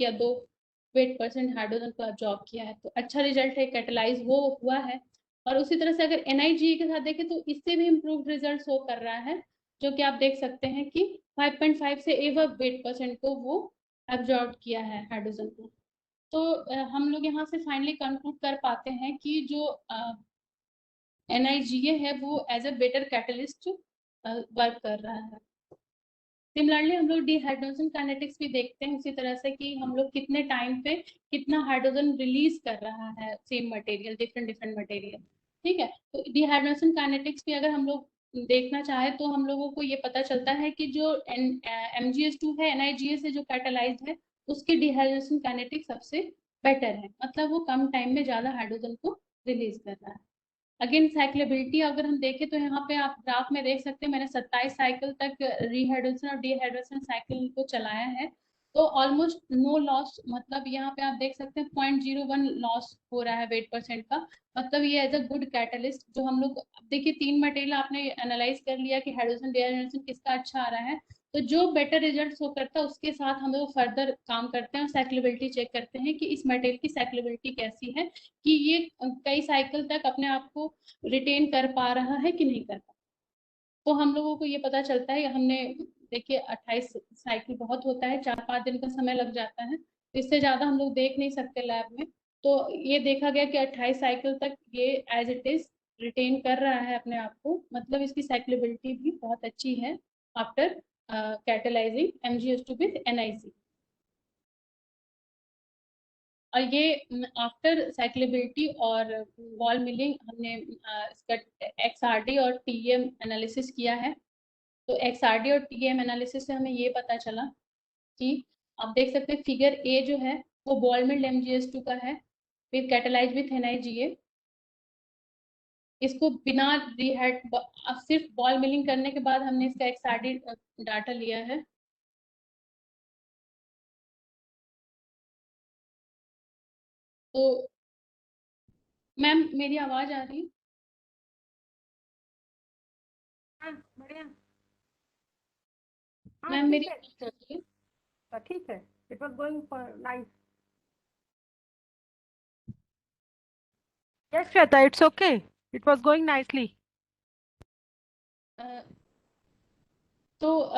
Speaker 3: या 2 वेट परसेंट हाइड्रोजन को एब्जॉर्ब किया है। तो अच्छा रिजल्ट है, कैटलाइज वो हुआ है। और उसी तरह से अगर NiGa के साथ देखें तो इससे भी इम्प्रूव रिजल्ट शो कर रहा है, जो कि आप देख सकते हैं कि 5.5 से एवं वेट परसेंट को वो एब्जॉर्ब किया है हाइड्रोजन को। तो हम लोग यहाँ से फाइनली कंक्लूड कर पाते हैं कि जो NiGa है वो as a better catalyst work कर रहा है। सिमिलरली हम लोग डिहाइड्रोजन काइनेटिक्स भी देखते हैं उसी तरह से, कि हम लोग कितने टाइम पे कितना हाइड्रोजन रिलीज कर रहा है same material, different different material. ठीक है, तो डिहाइड्रोजन काइनेटिक्स भी अगर हम लोग देखना चाहे तो हम लोगों को ये पता चलता है कि जो MgS2 है NiGa से जो कैटालाइज्ड है, उसकी डिहाइड्रोजन काइनेटिक्स सबसे बेटर है, मतलब वो कम टाइम में ज्यादा हाइड्रोजन को रिलीज कर रहा है। अगेन साइक्लेबिलिटी अगर हम देखें तो यहाँ पे आप ग्राफ में देख सकते हैं, मैंने 27 साइकिल तक रीहाइड्रोजन और डिहाइड्रोजन साइकिल को चलाया है, तो ऑलमोस्ट नो लॉस, मतलब यहाँ पे आप देख सकते हैं 0.01 लॉस हो रहा है वेट परसेंट का। मतलब ये एज अ गुड कैटलिस्ट, जो हम लोग देखिए 3 मटेरियल आपने एनालाइज कर लिया कि हाइड्रोजन डिहाइड्रोजन किसका अच्छा आ रहा है, तो जो बेटर रिजल्ट शो करता है उसके साथ हम लोग फर्दर काम करते हैं और साइक्लेबिलिटी चेक करते हैं कि इस मटेरियल की साइक्लेबिलिटी कैसी है, कि ये कई साइकिल तक अपने आप को रिटेन कर पा रहा है कि नहीं कर पा। तो हम लोगों को ये पता चलता है, हमने देखिए 28 साइकिल बहुत होता है, 4-5 दिन का समय लग जाता है, इससे ज्यादा हम लोग देख नहीं सकते लैब में। तो ये देखा गया कि 28 साइकिल तक ये एज इट इज रिटेन कर रहा है अपने आप को, मतलब इसकी साइक्लेबिलिटी भी बहुत अच्छी है after catalysing MgS2 with NiC। और ये आफ्टर साइक्लेबिलिटी और वॉल मिलिंग हमने इसका XRD और TEM एनालिसिस किया है। तो XRD और TEM एनालिसिस से हमें ये पता चला कि आप देख सकते हैं फिगर ए जो है वो बॉल मिल्ड MgS2 का है विद कैटालाइज विथ NiGa। इसको बिना रिहेड सिर्फ बॉल मिलिंग करने के बाद हमने इसका XRD डाटा लिया है। तो मैम मेरी आवाज आ रही है?
Speaker 2: हाँ बढ़िया। हाँ
Speaker 3: मैम मेरी
Speaker 2: ठीक है,
Speaker 3: आवाज आ रही है?
Speaker 2: तो ठीक है, it was going for nice. Yes Shweta, it's okay, it was going nicely.
Speaker 3: Uh, तो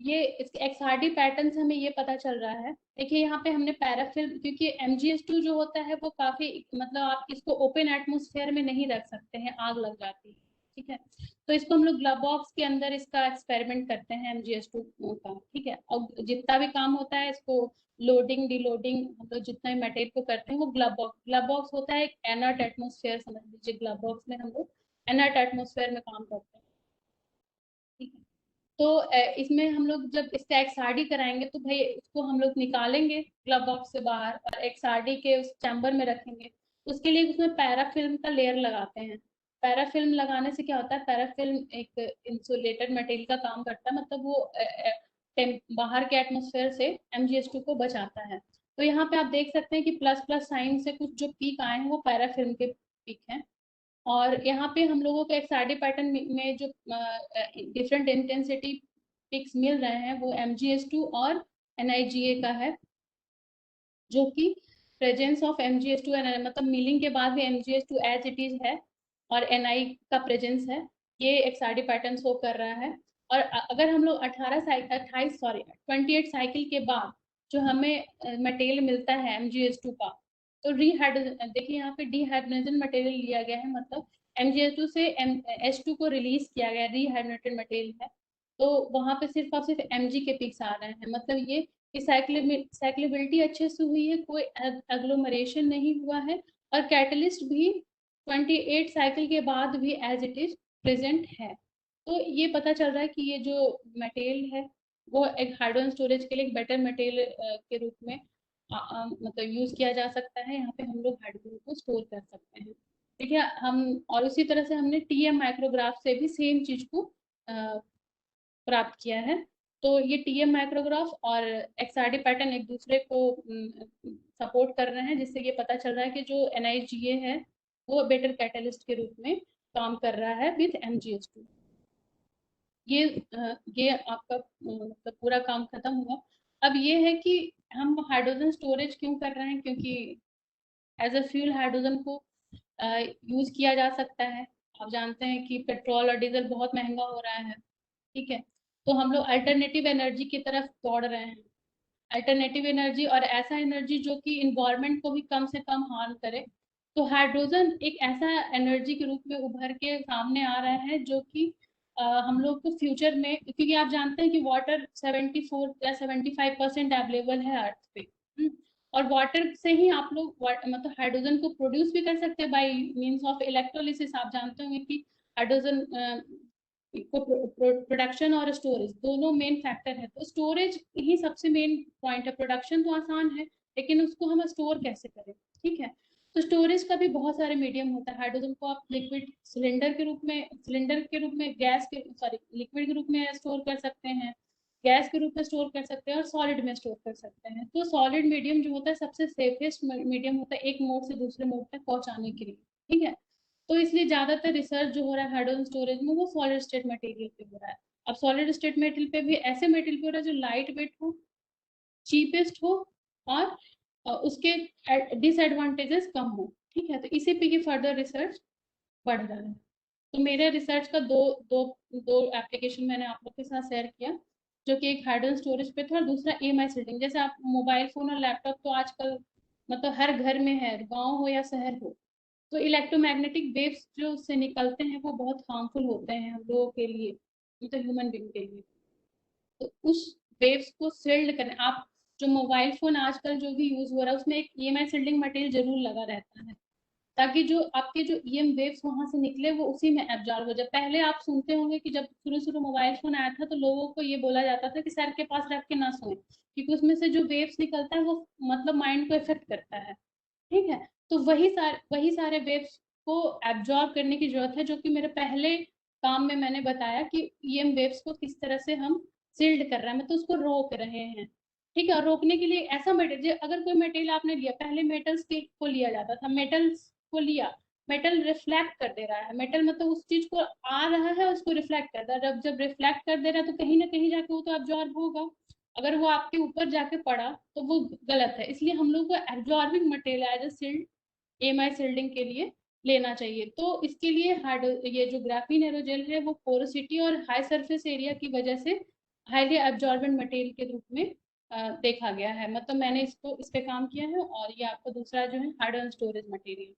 Speaker 3: ये XRD पैटर्न से हमें ये पता चल रहा है। देखिए यहाँ पे हमने पैराफिल्म, क्योंकि MgS2 जो होता है वो काफी, मतलब आप इसको ओपन एटमोस्फेयर में नहीं रख सकते हैं, आग लग जाती है। ठीक है, तो इसको हम लोग ग्लव बॉक्स के अंदर इसका एक्सपेरिमेंट करते हैं MgS2 का। ठीक है, और जितना भी काम होता है इसको लोडिंग डिलोडिंग हम लोग जितना भी मटेरियल को करते हैं वो ग्लव बॉक्स होता है, एक एनर्ट एटमोस्फेयर समझ लीजिए। ग्लव बॉक्स में हम लोग एनर्ट एटमोस्फेयर में काम करते हैं। ठीक है, तो इसमें हम लोग जब इसका XRD कराएंगे तो भाई इसको हम लोग निकालेंगे ग्लव बॉक्स से बाहर और XRD के उस चैम्बर में रखेंगे। उसके लिए उसमें पैराफिल्म का लेयर लगाते हैं। पैराफिल्म लगाने से क्या होता है, पैराफिल्म एक इंसुलेटेड मटेरियल का काम करता है, मतलब वो बाहर के एटमोस्फेयर से MgS2 को बचाता है। तो यहाँ पे आप देख सकते हैं कि प्लस प्लस साइन से कुछ जो पीक आए हैं वो पैराफिल्म के पीक हैं। और यहाँ पे हम लोगों को XRD पैटर्न में जो डिफरेंट इंटेंसिटी पिक्स मिल रहे हैं वो MgS2 और NiGa का है, जो कि प्रेजेंस ऑफ MgS2 मतलब मिलिंग के बाद भी MgS2 एज इट इज है और Ni का प्रेजेंस है, ये XRD पैटर्न शो कर रहा है। और अगर हम लोग 28 साइकिल के बाद जो हमें मटेरियल मिलता है MgH2 का, तो रीहाइड्रोजन, देखिए यहाँ पे डिहाइड्रोजन मटेरियल लिया गया है, मतलब MgH2 से H2 को रिलीज किया गया, रीहाइड्रेटेड मटेरियल है, तो वहां पे सिर्फ और सिर्फ Mg के पिक्स आ रहे हैं, मतलब ये साइक्लेबिलिटी अच्छे से हुई है, कोई एग्लोमरेशन नहीं हुआ है, और कैटलिस्ट भी 28 साइकिल के बाद भी एज इट इज प्रेजेंट है। तो ये पता चल रहा है कि ये जो मटेरियल है वो एक हाइड्रोजन स्टोरेज के लिए एक बेटर मटेरियल के रूप में मतलब यूज किया जा सकता है। यहाँ पे हम लोग हाइड्रोजन को स्टोर कर सकते हैं। ठीक है, हम और उसी तरह से हमने TM माइक्रोग्राफ से भी सेम चीज को प्राप्त किया है। तो ये TM माइक्रोग्राफ और XRD पैटर्न एक दूसरे को सपोर्ट कर रहे हैं, जिससे ये पता चल रहा है कि जो NiGA है वो बेटर कैटलिस्ट के रूप में काम कर रहा है विथ MgH2। ये आपका मतलब पूरा काम खत्म हुआ। अब ये है कि हम हाइड्रोजन स्टोरेज क्यों कर रहे हैं, क्योंकि एज अ फ्यूल हाइड्रोजन को यूज किया जा सकता है। आप जानते हैं कि पेट्रोल और डीजल बहुत महंगा हो रहा है, ठीक है, तो हम लोग अल्टरनेटिव एनर्जी की तरफ दौड़ रहे हैं। अल्टरनेटिव एनर्जी और ऐसा एनर्जी जो कि इन्वायरमेंट को भी कम से कम हार्म करे। तो हाइड्रोजन एक ऐसा एनर्जी के रूप में उभर के सामने आ रहा है जो कि हम लोग को फ्यूचर में, क्योंकि आप जानते हैं कि वाटर 74 या 75% अवेलेबल है अर्थ पे। और वाटर से ही आप लोग मतलब हाइड्रोजन को प्रोड्यूस भी कर सकते हैं बाय मींस ऑफ इलेक्ट्रोलिसिस। आप जानते होंगे कि हाइड्रोजन प्रोडक्शन और स्टोरेज दोनों मेन फैक्टर है। तो स्टोरेज ही सबसे मेन पॉइंट है। प्रोडक्शन तो आसान है, लेकिन उसको हम स्टोर कैसे करें, ठीक है। तो स्टोरेज का भी बहुत सारे मीडियम होता है। हाइड्रोजन को आप लिक्विड सिलेंडर के रूप में गैस के सॉरी लिक्विड के रूप में स्टोर कर सकते हैं, गैस के रूप में स्टोर कर सकते हैं, और सॉलिड में स्टोर कर सकते हैं। तो सॉलिड मीडियम जो होता है सबसे सेफेस्ट मीडियम होता है एक मोड से दूसरे मोड तक पहुंचाने के लिए, ठीक है। तो इसलिए ज्यादातर रिसर्च जो हो रहा है हाइड्रोजन स्टोरेज में वो सॉलिड स्टेट मटेरियल पे हो रहा है। अब सॉलिड स्टेट मटेरियल पे भी ऐसे मटेरियल पे हो रहा है जो लाइट वेट हो, चीपेस्ट हो, और उसके डिसएडवांटेजेस कम हो, ठीक है। तो इसी पे ये फर्दर रिसर्च बढ़ रहा है। तो मेरे रिसर्च का दो दो दो एप्लीकेशन मैंने आप लोग के साथ शेयर किया, जो कि एक हाइड्रोजन स्टोरेज पे था और दूसरा EMI सीडिंग। जैसे आप मोबाइल फोन और लैपटॉप तो आजकल मतलब हर घर में है, गांव हो या शहर हो, तो इलेक्ट्रोमैग्नेटिक वेव्स जो उससे निकलते हैं वो बहुत हार्मफुल होते हैं हम लोगों के लिए, मतलब ह्यूमन बींग के लिए। तो उस वेव्स को शील्ड करने, आप जो मोबाइल फोन आजकल जो भी यूज हो रहा है उसमें एक EMI शील्डिंग मटेरियल जरूर लगा रहता है, ताकि जो आपके जो EM वेव्स वहां से निकले वो उसी में एब्जॉर्ब हो जाए। पहले आप सुनते होंगे कि जब शुरू शुरू मोबाइल फोन आया था तो लोगों को ये बोला जाता था कि सर के पास रख के ना सोए, क्योंकि उसमें से जो वेव्स निकलता है वो मतलब माइंड को इफेक्ट करता है, ठीक है। तो वही सारे वेव्स को एब्जॉर्ब करने की जरूरत है, जो कि मेरे पहले काम में मैंने बताया कि EM वेव्स को किस तरह से हम सील्ड कर रहे हैं, मतलब उसको रोक रहे हैं, ठीक है। और रोकने के लिए ऐसा मटेरियल, अगर कोई मटेरियल आपने लिया, पहले मेटल्स के को लिया जाता था, मेटल्स को लिया, मेटल रिफ्लेक्ट कर दे रहा है, मेटल मतलब उस चीज को आ रहा है उसको रिफ्लेक्ट कर रहा है, जब रिफ्लेक्ट कर दे रहा है तो कहीं ना कहीं जाके वो तो एब्जॉर्ब होगा। अगर वो आपके ऊपर जाके पड़ा तो वो गलत है। इसलिए हम लोग को absorbing material as a shield, EMI shielding के लिए लेना चाहिए। तो इसके लिए हार्ड ये जो ग्राफीन एरोजेल है वो पोरोसिटी और हाई सरफेस एरिया की वजह से हाईली एब्जॉर्बेंट मटेरियल के रूप में देखा गया है। मतलब मैंने इस पे काम किया है। और ये आपका दूसरा जो है हार्डन स्टोरेज मटेरियल,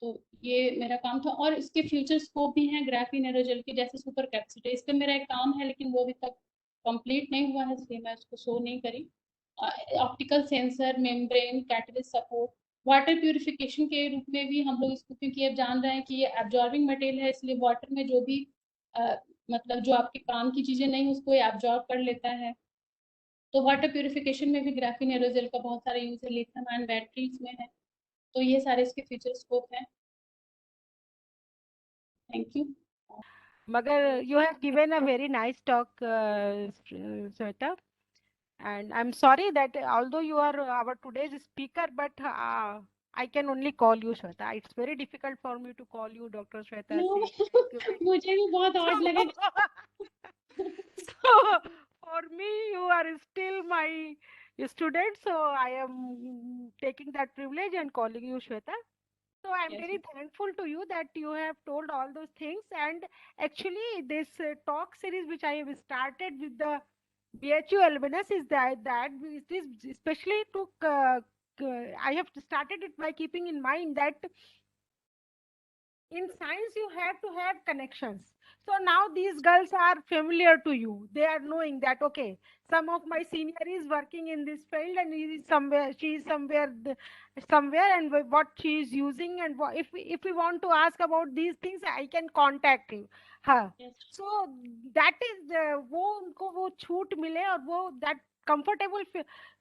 Speaker 3: तो ये मेरा काम था। और इसके फ्यूचर स्कोप भी हैं ग्राफीन एरोजेल के, जैसे सुपर कैपेसिटी। इस पे मेरा एक काम है लेकिन वो अभी तक कंप्लीट नहीं हुआ है, इसलिए मैं उसको शो नहीं करी। Optical sensor, membrane, catalyst support, water purification के रूप में भी हम लोग इसको, क्योंकि अब जान रहे हैं कि ये एब्जॉर्बिंग मटेरियल है, इसलिए वाटर में जो भी मतलब जो आपके काम की चीजें नहीं उसको एब्जॉर्ब कर लेता है। तो वाटर प्यूरिफिकेशन में भी ग्राफीन एरोजेल का बहुत सारा यूज है, लिथियम आयन बैटरीज में है। तो ये सारे इसके फ्यूचर स्कोप हैं। Thank you.
Speaker 2: मगर you have given a very nice talk, Shweta. And I'm sorry that although you are our today's speaker, but I can only call you Shweta. It's very difficult for me to call you Dr. Shweta
Speaker 3: नो,
Speaker 2: से, क्योंकि
Speaker 3: मुझे भी बहुत odd लगा।
Speaker 2: so for me you are still my student, so I am taking that privilege and calling you Shweta. So I'm
Speaker 3: yes
Speaker 2: very thankful to you that you have told all those things. And actually, this talk series which I have started with the BHU alumnus is that it is especially to I have started it by keeping in mind that in science you have to have connections. So now these girls are familiar to you. They are knowing that okay, some of my senior is working in this field and he is somewhere, she is somewhere somewhere, and what she is using, and if we want to ask about these things, I can contact you her.
Speaker 3: Yes.
Speaker 2: So that is वो उनको वो छूट मिले और वो that comfortable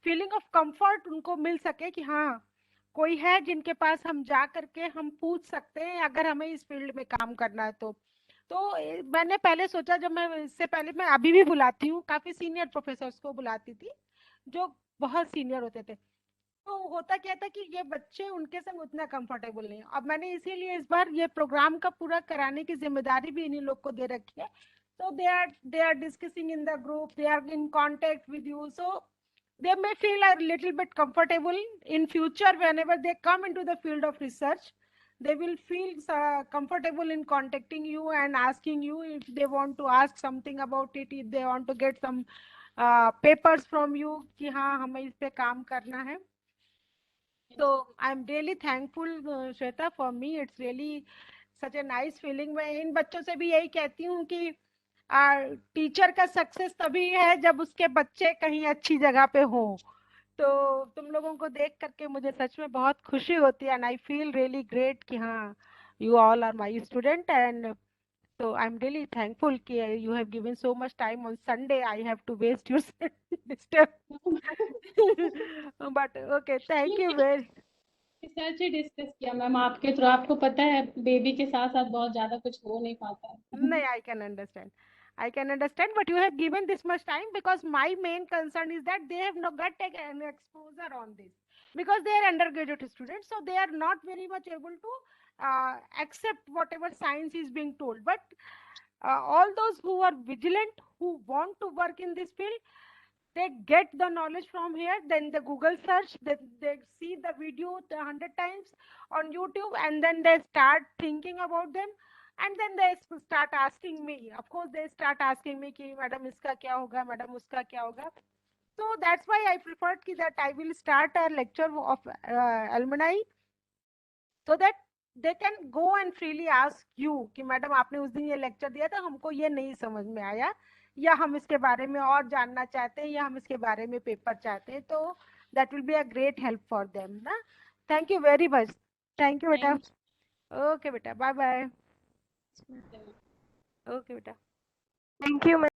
Speaker 2: feeling of comfort उनको मिल सके कि हाँ कोई है जिनके पास हम जा करके हम पूछ सकते हैं अगर हमें इस फील्ड में काम करना है तो मैंने पहले सोचा, जब मैं इससे पहले, मैं अभी भी बुलाती हूँ, काफी सीनियर प्रोफेसर्स को बुलाती थी जो बहुत सीनियर होते थे। तो होता क्या था कि ये बच्चे उनके संग उतना कंफर्टेबल नहीं। अब मैंने इसीलिए इस बार ये प्रोग्राम का पूरा कराने की जिम्मेदारी भी इन्हीं लोग को दे रखी है। So they are discussing in the group, they are in contact with you, so they may feel a little bit comfortable in future whenever they come into the field of research. They will feel comfortable in contacting you and asking you if they want to ask something about it, if they want to get some papers from you कि हाँ हमें इस पे काम करना है। So I'm really thankful, Shweta. For me, it's really such a nice feeling. मैं इन बच्चों से भी यही कहती हूँ कि टीचर का सक्सेस तभी है जब उसके बच्चे कहीं अच्छी जगह पे हो। तो तुम लोगों को देख करके मुझे सच में बहुत खुशी होती है, and I feel really great कि हाँ you all are my student, and so I'm really thankful कि you have given so much time on Sunday. I have to waste your disturb. But okay, thank you very.
Speaker 3: Research he discuss किया ma'am आपके through. आपको पता है baby के साथ साथ बहुत ज्यादा कुछ हो नहीं पाता है।
Speaker 2: No, I can understand. I can understand, but you have given this much time because my main concern is that they have not got an exposure on this because they are undergraduate students, so they are not very much able to accept whatever science is being told. But all those who are vigilant, who want to work in this field, they get the knowledge from here, then the Google search, they see the video 100 times on YouTube, and then they start thinking about them, and then they start asking me. Of course they start asking me कि madam इसका क्या होगा, madam उसका क्या होगा. So that's why I preferred that I will start a lecture of alumni so that they can go and freely ask you कि madam आपने उस दिन ये लेक्चर दिया था, हमको ये नहीं समझ में आया, या हम इसके बारे में और जानना चाहते हैं, या हम इसके बारे में पेपर चाहते हैं, तो that will be a great help for them ना. Thank you very much. Thank you बेटा. Okay बेटा, bye bye. Okay बेटा.
Speaker 1: Thank you,